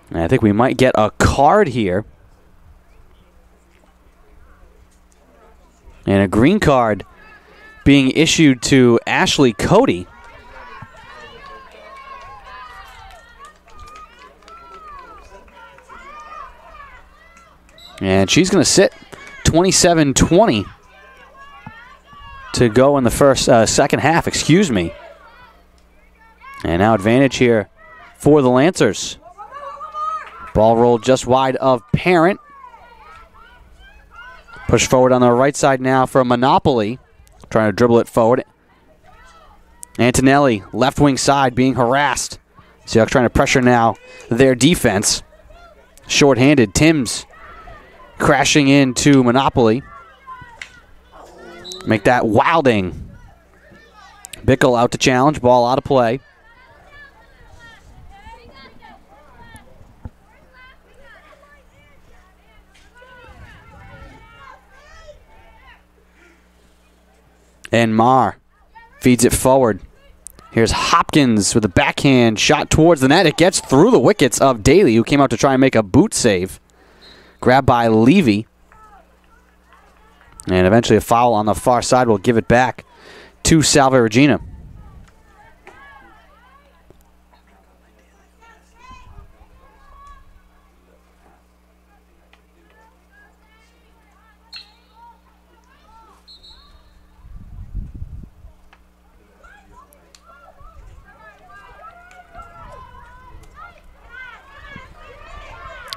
And I think we might get a card here. And a green card being issued to Ashley Cody. And she's going to sit 27-20 to go in the second half, excuse me. And now advantage here for the Lancers. Ball rolled just wide of Parent. Push forward on the right side now for Monopoly. Trying to dribble it forward. Antonelli, left wing side, being harassed. Seahawks trying to pressure now their defense. Short-handed. Timms crashing into Monopoly. Make that Wilding. Bickle out to challenge. Ball out of play. And Marr feeds it forward. Here's Hopkins with a backhand shot towards the net. It gets through the wickets of Daly, who came out to try and make a boot save. Grabbed by Levy. And eventually a foul on the far side will give it back to Salve Regina.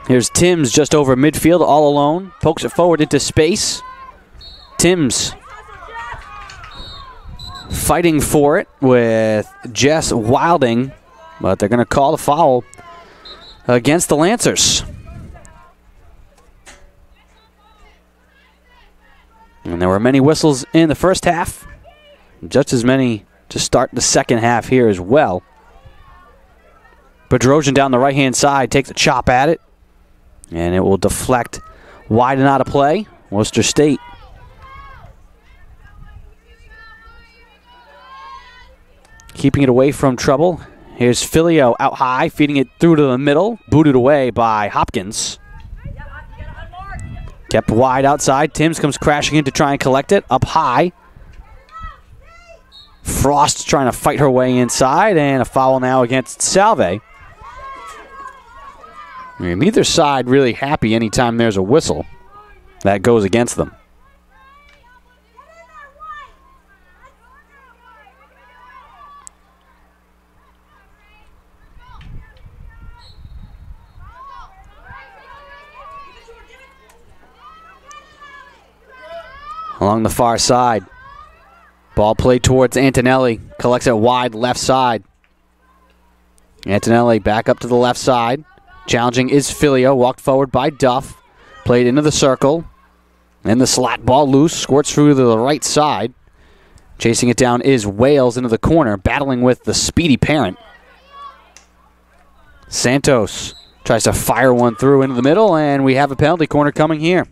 Here's Timms just over midfield, all alone. Pokes it forward into space. Timms fighting for it with Jess Wilding, but they're going to call the foul against the Lancers. And there were many whistles in the first half, just as many to start the second half here as well. Bedrosian down the right-hand side takes a chop at it. And it will deflect wide and out of play. Worcester State. Keeping it away from trouble. Here's Filio out high, feeding it through to the middle. Booted away by Hopkins. Kept wide outside. Timms comes crashing in to try and collect it. Up high. Frost trying to fight her way inside. And a foul now against Salve. Neither side really happy anytime there's a whistle that goes against them. Along the far side. Ball played towards Antonelli. Collects it wide left side. Antonelli back up to the left side. Challenging is Filio, walked forward by Duff. Played into the circle. And the slot ball loose, squirts through to the right side. Chasing it down is Wales into the corner, battling with the speedy Parent. Santos tries to fire one through into the middle, and we have a penalty corner coming here.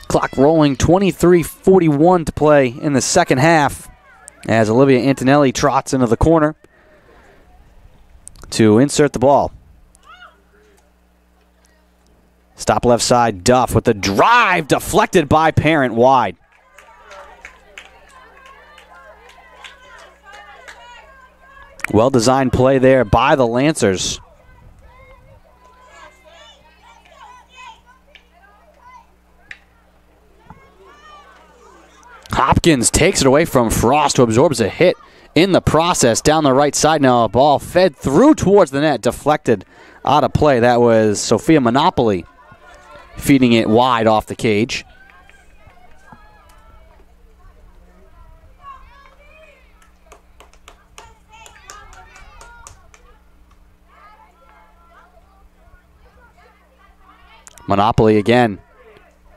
Clock rolling, 23:41 to play in the second half as Olivia Antonelli trots into the corner to insert the ball. Stop left side, Duff with the drive, deflected by Parent wide. Well-designed play there by the Lancers. Hopkins takes it away from Frost, who absorbs a hit in the process down the right side. Now a ball fed through towards the net, deflected out of play. That was Sophia Monopoly feeding it wide off the cage. Monopoly again,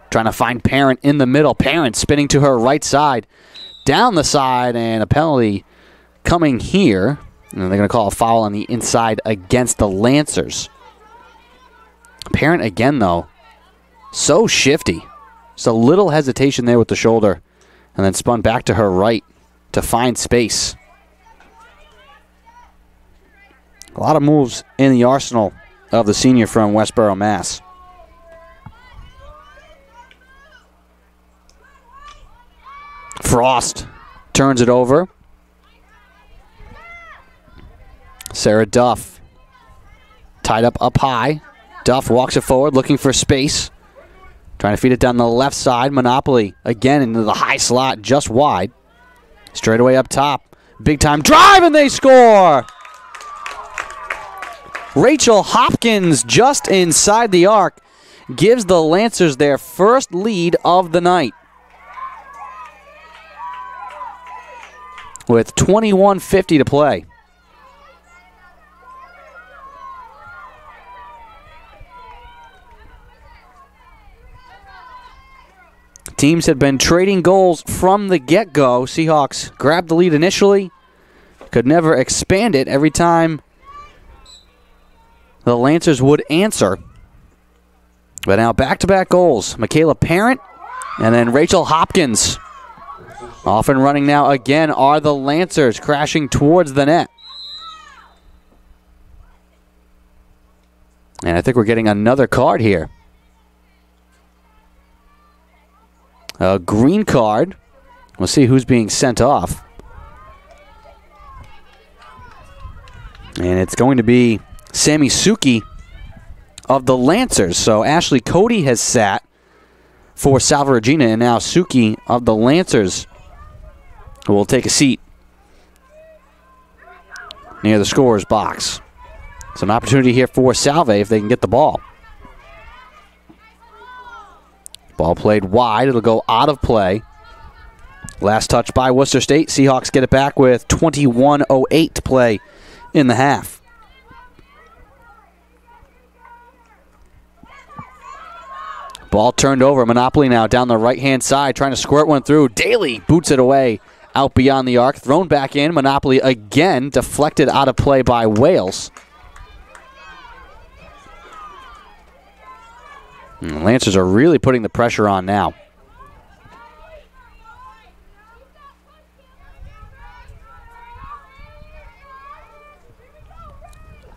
trying to find Parent in the middle. Parent spinning to her right side, down the side, and a penalty coming here. And they're going to call a foul on the inside against the Lancers. Parent again, though, so shifty. Just a little hesitation there with the shoulder, and then spun back to her right to find space. A lot of moves in the arsenal of the senior from Westboro, Mass. Frost turns it over. Sarah Duff tied up high. Duff walks it forward, looking for space. Trying to feed it down the left side. Monopoly again into the high slot, just wide. Straight away up top. Big time drive, and they score! Rachel Hopkins just inside the arc gives the Lancers their first lead of the night. With 21:50 to play. Teams have been trading goals from the get-go. Seahawks grabbed the lead initially, could never expand it every time the Lancers would answer. But now back-to-back goals. Michaela Parent and then Rachel Hopkins. Off and running now again are the Lancers, crashing towards the net. And I think we're getting another card here. A green card. We'll see who's being sent off. And it's going to be Sammy Suki of the Lancers. So Ashley Cody has sat for Salve Regina, and now Suki of the Lancers will take a seat near the scorer's box. It's an opportunity here for Salve if they can get the ball. Ball played wide. It'll go out of play. Last touch by Worcester State. Seahawks get it back with 21:08 to play in the half. Ball turned over. Monopoly now down the right-hand side, trying to squirt one through. Daly boots it away out beyond the arc. Thrown back in. Monopoly again deflected out of play by Wales. And the Lancers are really putting the pressure on now.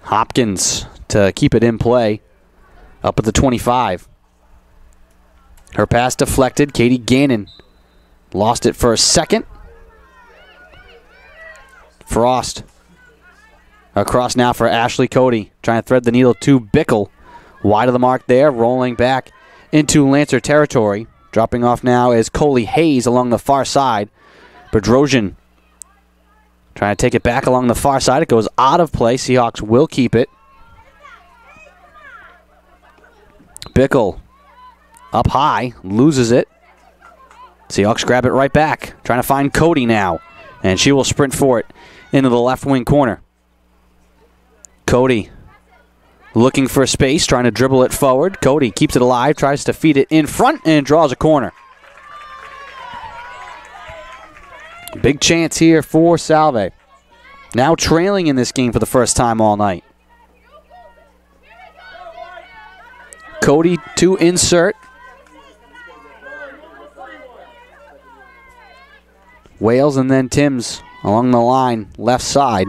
Hopkins to keep it in play. Up at the 25. Her pass deflected. Katie Gannon lost it for a second. Frost across now for Ashley Cody. Trying to thread the needle to Bickle. Wide of the mark there. Rolling back into Lancer territory. Dropping off now is Coley Hayes along the far side. Bedrosian trying to take it back along the far side. It goes out of play. Seahawks will keep it. Bickle up high. Loses it. Seahawks grab it right back. Trying to find Cody now. And she will sprint for it into the left wing corner. Cody looking for space. Trying to dribble it forward. Cody keeps it alive. Tries to feed it in front and draws a corner. Big chance here for Salve. Now trailing in this game for the first time all night. Cody to insert. Wales and then Timms along the line, left side.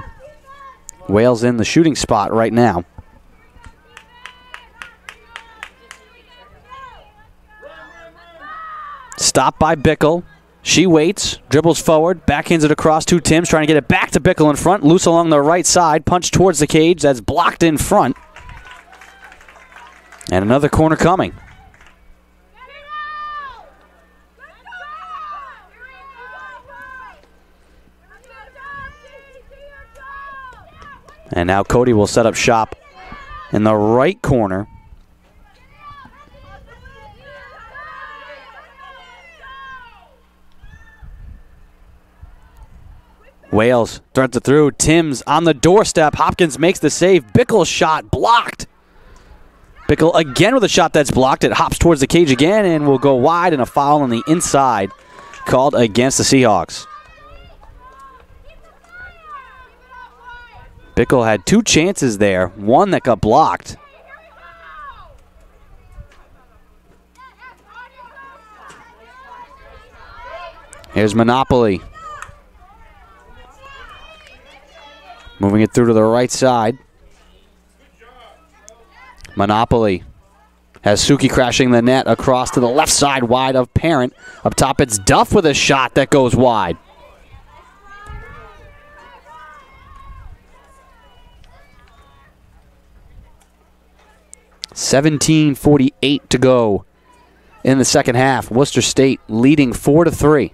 Wales in the shooting spot right now. Stopped by Bickle. She waits, dribbles forward, backhands it across to Timms, trying to get it back to Bickle in front. Loose along the right side, punch towards the cage. That's blocked in front. And another corner coming. And now Cody will set up shop in the right corner. Wales threads it through. Timms on the doorstep. Hopkins makes the save. Bickle's shot blocked. Bickle again with a shot that's blocked. It hops towards the cage again and will go wide, and a foul on the inside called against the Seahawks. Bickle had 2 chances there, one that got blocked. Here's Monopoly. Moving it through to the right side. Monopoly has Suki crashing the net across to the left side, wide of Parent. Up top, it's Duff with a shot that goes wide. .17:48 to go in the second half. Worcester State leading 4-3.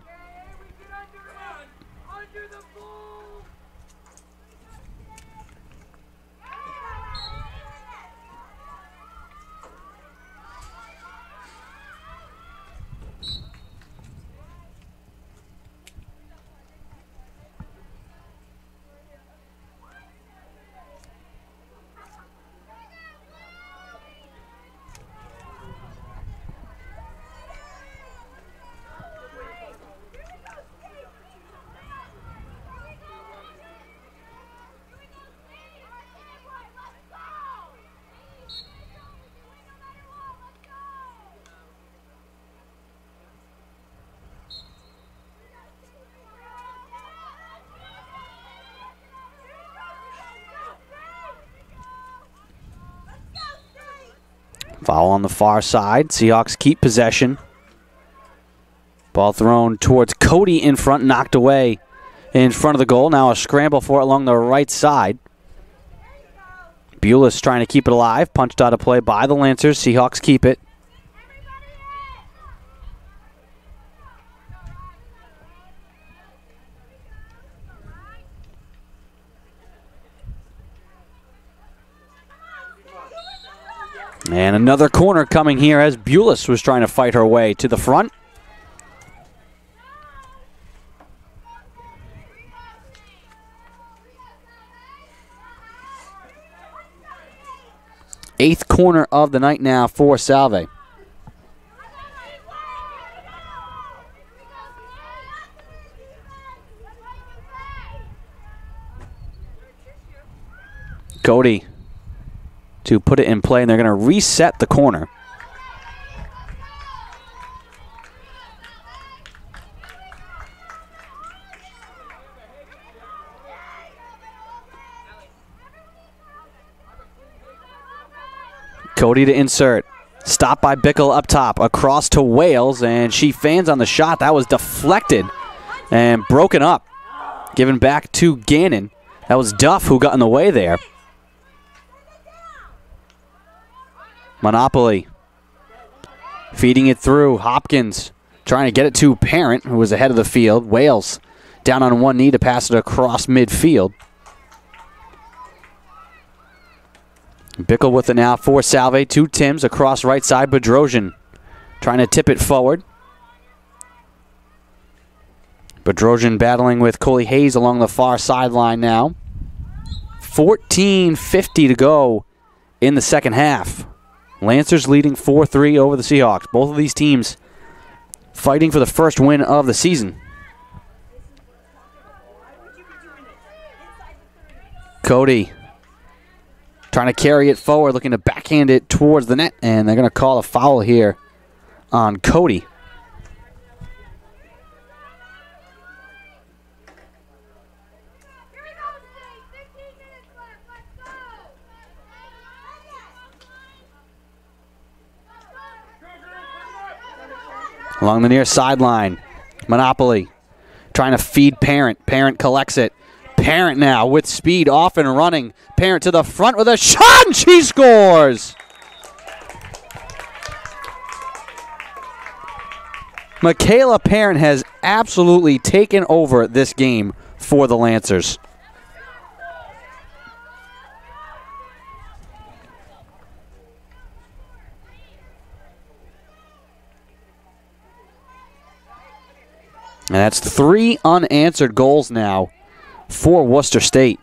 Foul on the far side. Seahawks keep possession. Ball thrown towards Cody in front, knocked away in front of the goal. Now a scramble for it along the right side. Bulis trying to keep it alive. Punched out of play by the Lancers. Seahawks keep it. And another corner coming here as Bulis was trying to fight her way to the front. Eighth corner of the night now for Salve. Cody to put it in play, and they're going to reset the corner. Cody to insert. Stopped by Bickle up top. Across to Wales, and she fans on the shot. That was deflected and broken up. Given back to Gannon. That was Duff who got in the way there. Monopoly. Feeding it through. Hopkins trying to get it to Parent, who was ahead of the field. Wales down on one knee to pass it across midfield. Bickle with it now for Salve. To Timms across right side. Bedrosian trying to tip it forward. Bedrosian battling with Coley Hayes along the far sideline now. 14:50 to go in the second half. Lancers leading 4-3 over the Seahawks. Both of these teams fighting for the first win of the season. Cody trying to carry it forward, looking to backhand it towards the net, and they're going to call a foul here on Cody. Along the near sideline, Monopoly trying to feed Parent. Parent collects it. Parent now with speed, off and running. Parent to the front with a shot, and she scores! Michaela Parent has absolutely taken over this game for the Lancers. And that's 3 unanswered goals now for Worcester State.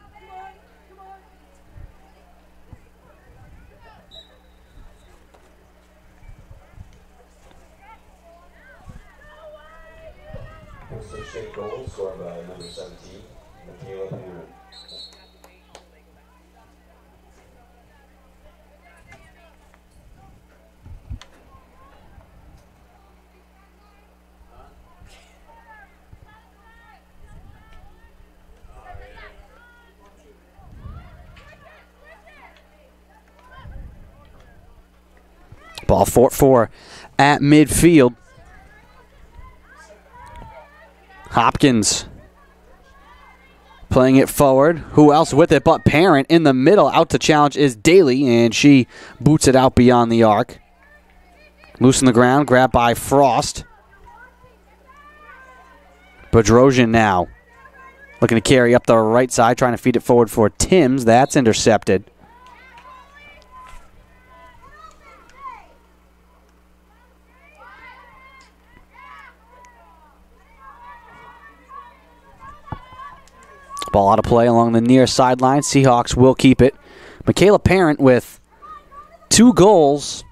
Worcester State goal scored by number 17, Michaela Parent. Ball fought for at midfield. Hopkins playing it forward. Who else with it but Parent in the middle? Out to challenge is Daly, and she boots it out beyond the arc. Loose on the ground, grabbed by Frost. Bedrosian now looking to carry up the right side, trying to feed it forward for Timms. That's intercepted. Ball out of play along the near sideline. Seahawks will keep it. Michaela Parent with 2 goals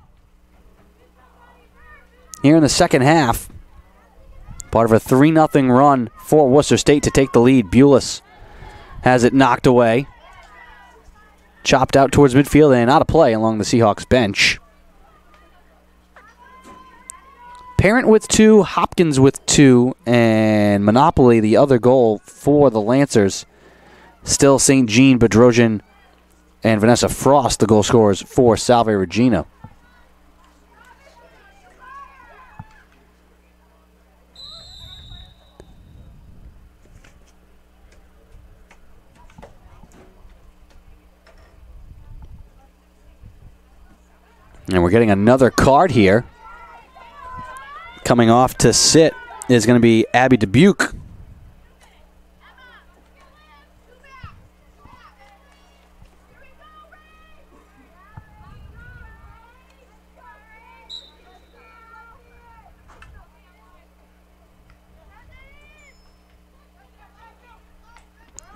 here in the second half. Part of a 3-0 run for Worcester State to take the lead. Bulis has it knocked away. Chopped out towards midfield and out of play along the Seahawks bench. Parent with 2, Hopkins with 2, and Monopoly, the other goal for the Lancers. Still St. Jean, Bedrosian, and Vanessa Frost, the goal scorers for Salve Regina. And we're getting another card here. Coming off to sit is going to be Abby Dubuque.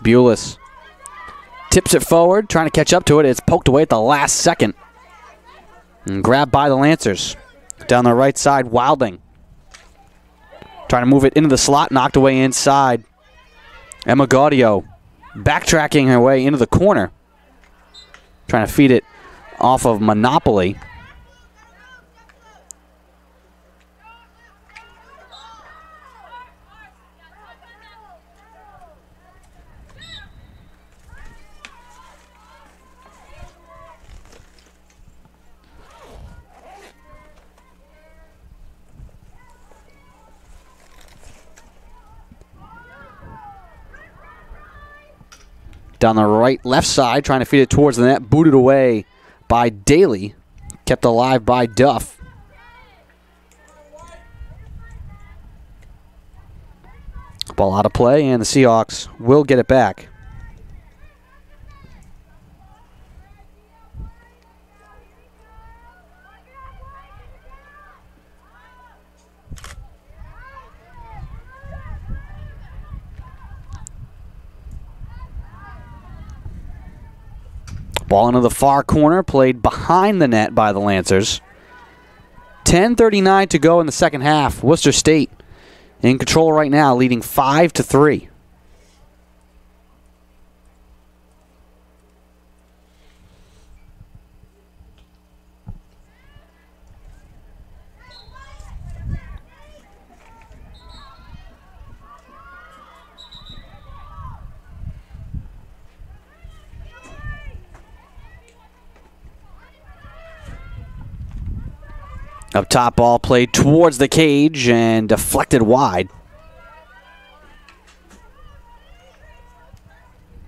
Bulis tips it forward, trying to catch up to it. It's poked away at the last second. And grabbed by the Lancers. Down the right side, Wilding. Trying to move it into the slot, knocked away inside. Emma Gaudio backtracking her way into the corner. Trying to feed it off of Monopoly. Down the right, left side, trying to feed it towards the net. Booted away by Daly. Kept alive by Duff. Ball out of play, and the Seahawks will get it back. Ball into the far corner, played behind the net by the Lancers. 10:39 to go in the second half. Worcester State in control right now, leading 5-3. Up top, ball played towards the cage and deflected wide.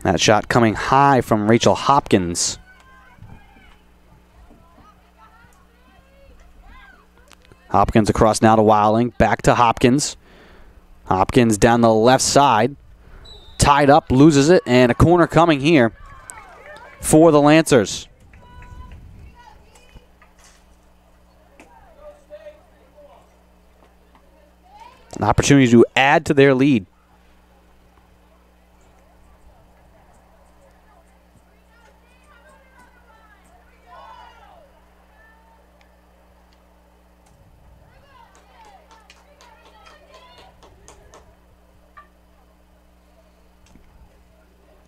That shot coming high from Rachel Hopkins. Hopkins across now to Wilding. Back to Hopkins. Hopkins down the left side. Tied up, loses it, and a corner coming here for the Lancers. An opportunity to add to their lead.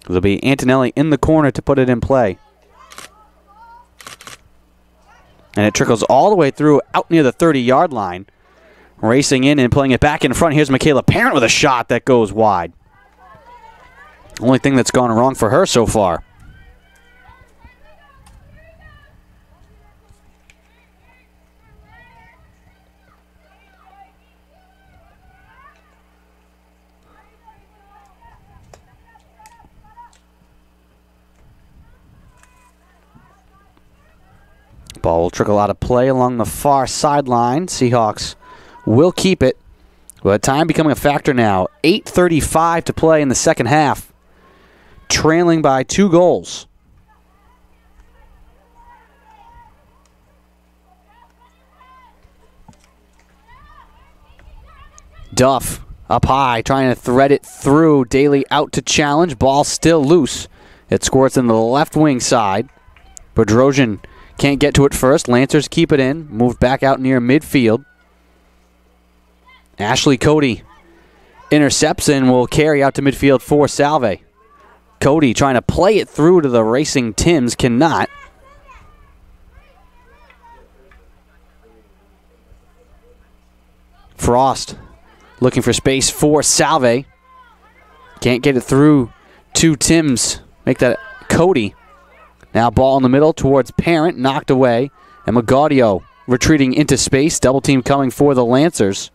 It'll be Antonelli in the corner to put it in play. And it trickles all the way through out near the 30-yard line. Racing in and playing it back in front. Here's Michaela Parent with a shot that goes wide. Only thing that's gone wrong for her so far. Ball will trickle out of play along the far sideline. Seahawks will keep it. But time becoming a factor now. 8:35 to play in the second half. Trailing by 2 goals. Duff up high, trying to thread it through. Daly out to challenge. Ball still loose. It squirts in the left wing side. Bedrosian can't get to it first. Lancers keep it in. Moved back out near midfield. Ashley Cody intercepts and will carry out to midfield for Salve. Cody trying to play it through to the racing Tims. Cannot. Frost looking for space for Salve. Can't get it through to Tims. Make that Cody. Now ball in the middle towards Parent, knocked away. And Magaudio retreating into space. Double team coming for the Lancers.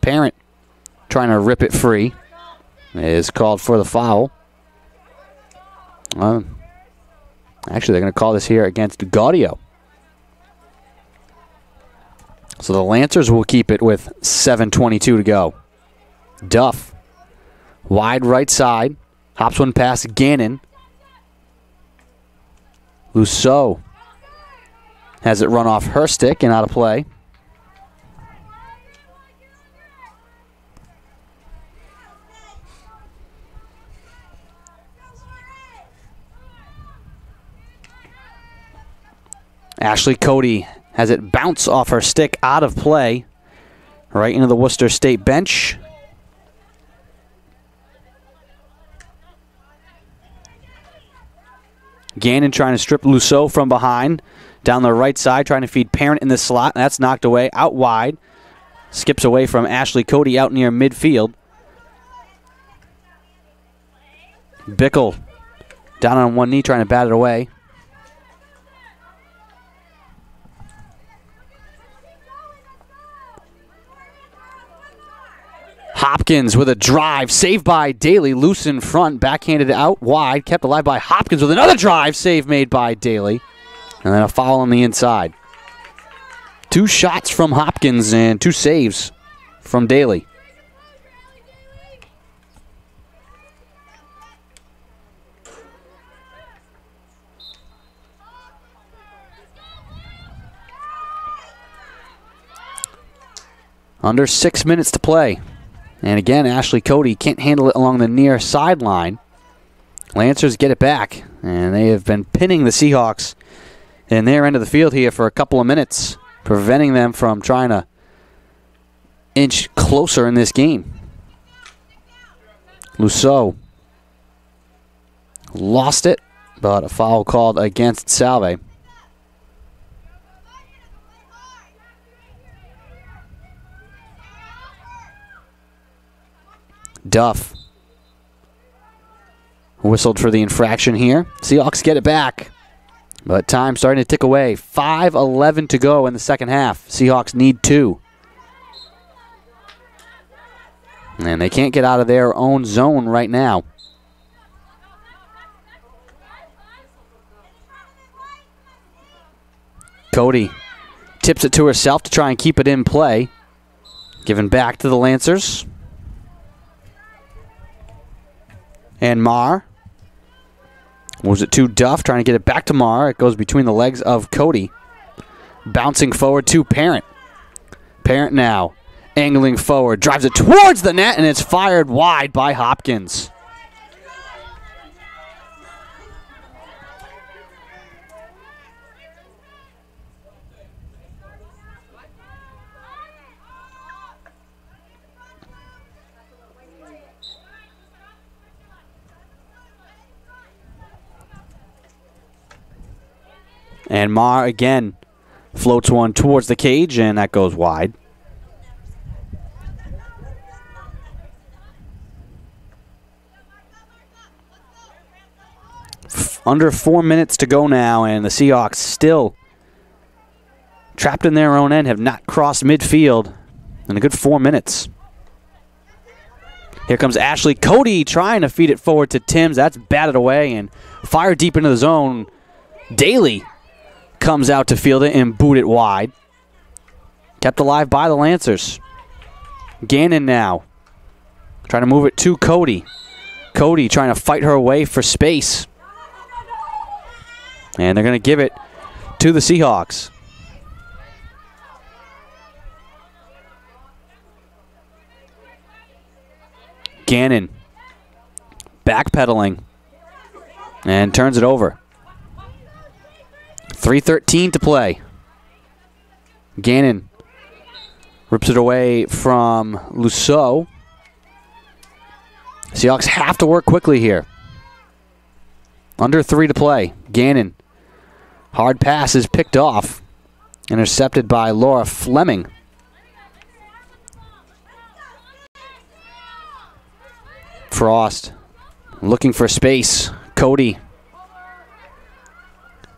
Parent trying to rip it free. Is called for the foul. Actually, they're going to call this here against Gaudio. So the Lancers will keep it with 7:22 to go. Duff. Wide right side. Hops one past Gannon. Luceau has it run off her stick and out of play. Ashley Cody has it bounce off her stick out of play. Right into the Worcester State bench. Gannon trying to strip Luceau from behind. Down the right side, trying to feed Parent in the slot. That's knocked away, out wide. Skips away from Ashley Cody out near midfield. Bickle down on one knee trying to bat it away. Hopkins with a drive, saved by Daly, loose in front, backhanded out wide, kept alive by Hopkins with another drive, save made by Daly, and then a foul on the inside. 2 shots from Hopkins and 2 saves from Daly. Under 6 minutes to play. And again, Ashley Cody can't handle it along the near sideline. Lancers get it back, and they have been pinning the Seahawks in their end of the field here for a couple of minutes, preventing them from trying to inch closer in this game. Luceau lost it, but a foul called against Salve. Duff whistled for the infraction here. Seahawks get it back, but time starting to tick away. 5:11 to go in the second half. Seahawks need 2. And they can't get out of their own zone right now. Cody tips it to herself to try and keep it in play. Given back to the Lancers. And Marr moves it to Duff, trying to get it back to Marr. It goes between the legs of Cody. Bouncing forward to Parent. Parent now Angling forward, drives it towards the net, and it's fired wide by Hopkins. And Marr again floats one towards the cage, and that goes wide. Under 4 minutes to go now, and the Seahawks still trapped in their own end, have not crossed midfield in a good 4 minutes. Here comes Ashley Cody trying to feed it forward to Timms. That's batted away and fired deep into the zone. Daly comes out to field it and boot it wide. Kept alive by the Lancers. Gannon now trying to move it to Cody. Cody trying to fight her way for space. And they're going to give it to the Seahawks. Gannon backpedaling and turns it over. 3:13 to play. Gannon rips it away from Luceau. Seahawks have to work quickly here. Under 3 to play. Gannon. Hard pass is picked off. Intercepted by Laura Fleming. Frost looking for space. Cody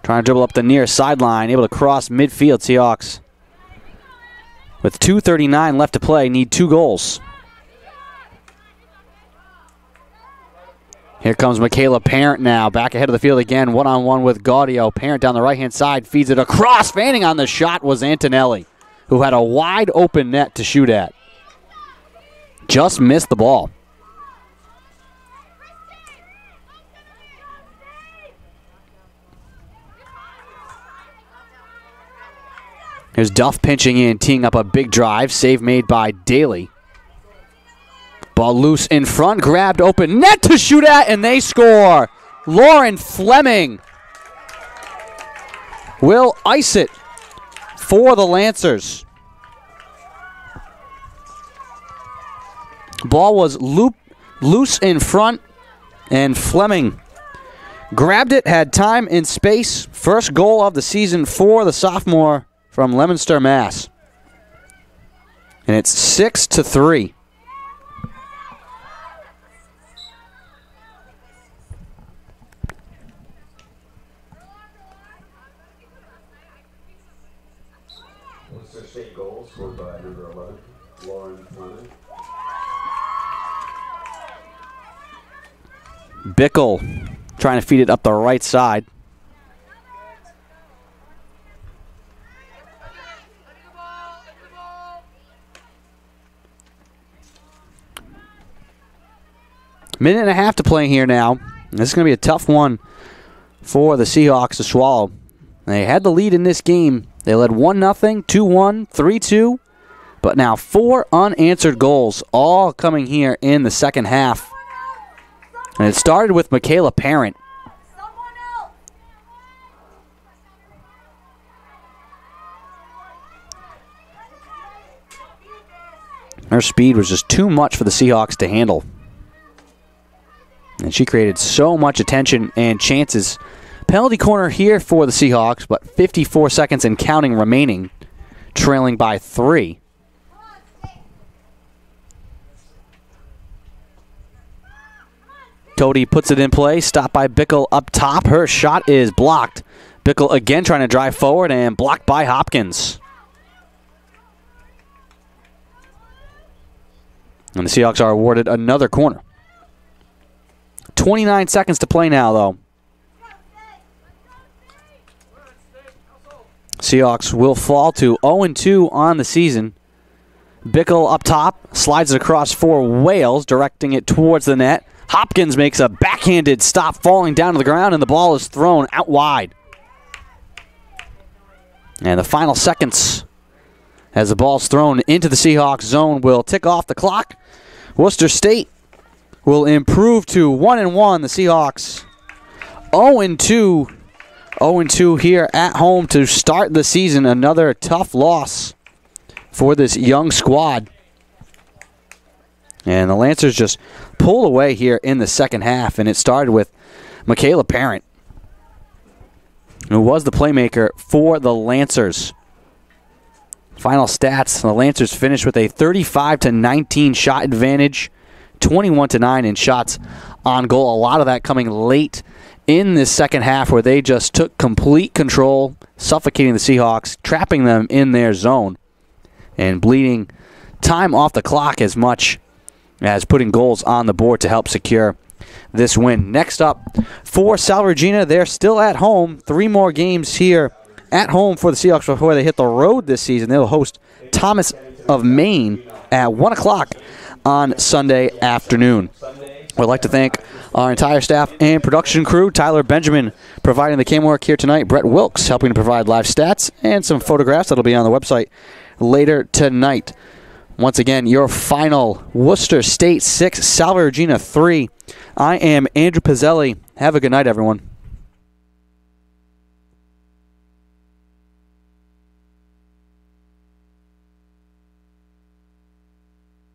trying to dribble up the near sideline, able to cross midfield. Seahawks, with 2:39 left to play, need 2 goals. Here comes Michaela Parent now, back ahead of the field again, one-on-one with Gaudio. Parent down the right-hand side, feeds it across. Fanning on the shot was Antonelli, who had a wide open net to shoot at. Just missed the ball. Here's Duff pinching in, teeing up a big drive. Save made by Daly. Ball loose in front, grabbed open net to shoot at, and they score. Lauren Fleming will ice it for the Lancers. Ball was loose in front, and Fleming grabbed it, had time and space. First goal of the season for the sophomore from Leominster, Mass. And it's 6-3. Worcester State goal scored by number 11, Lauren Fleming. Bickle trying to feed it up the right side. Minute and a half to play here now. This is going to be a tough one for the Seahawks to swallow. They had the lead in this game. They led 1-0, 2-1, 3-2. But now 4 unanswered goals, all coming here in the second half. And it started with Michaela Parent. Her speed was just too much for the Seahawks to handle. And she created so much attention and chances. Penalty corner here for the Seahawks, but 54 seconds and counting remaining, trailing by 3. Cody puts it in play, stopped by Bickle up top. Her shot is blocked. Bickle again trying to drive forward and blocked by Hopkins. And the Seahawks are awarded another corner. 29 seconds to play now, though. Seahawks will fall to 0-2 on the season. Bickle up top, slides it across for Wales, directing it towards the net. Hopkins makes a backhanded stop, falling down to the ground, and the ball is thrown out wide. And the final seconds as the ball's thrown into the Seahawks zone, will tick off the clock. Worcester State will improve to 1-1. The Seahawks 0-2. 0-2 here at home to start the season. Another tough loss for this young squad. And the Lancers just pulled away here in the second half, and it started with Michaela Parent, who was the playmaker for the Lancers. Final stats, the Lancers finished with a 35-19 shot advantage, 21-9 in shots on goal. A lot of that coming late in this second half where they just took complete control, suffocating the Seahawks, trapping them in their zone, and bleeding time off the clock as much as putting goals on the board to help secure this win. Next up for Salve Regina, they're still at home. 3 more games here at home for the Seahawks before they hit the road this season. They'll host Thomas of Maine at 1 o'clock on Sunday afternoon. We'd like to thank our entire staff and production crew. Tyler Benjamin providing the camera work here tonight. Brett Wilkes helping to provide live stats and some photographs that'll be on the website later tonight. Once again, your final: Worcester State 6, Salve Regina 3. I am Andrew Pizzelli. Have a good night, everyone.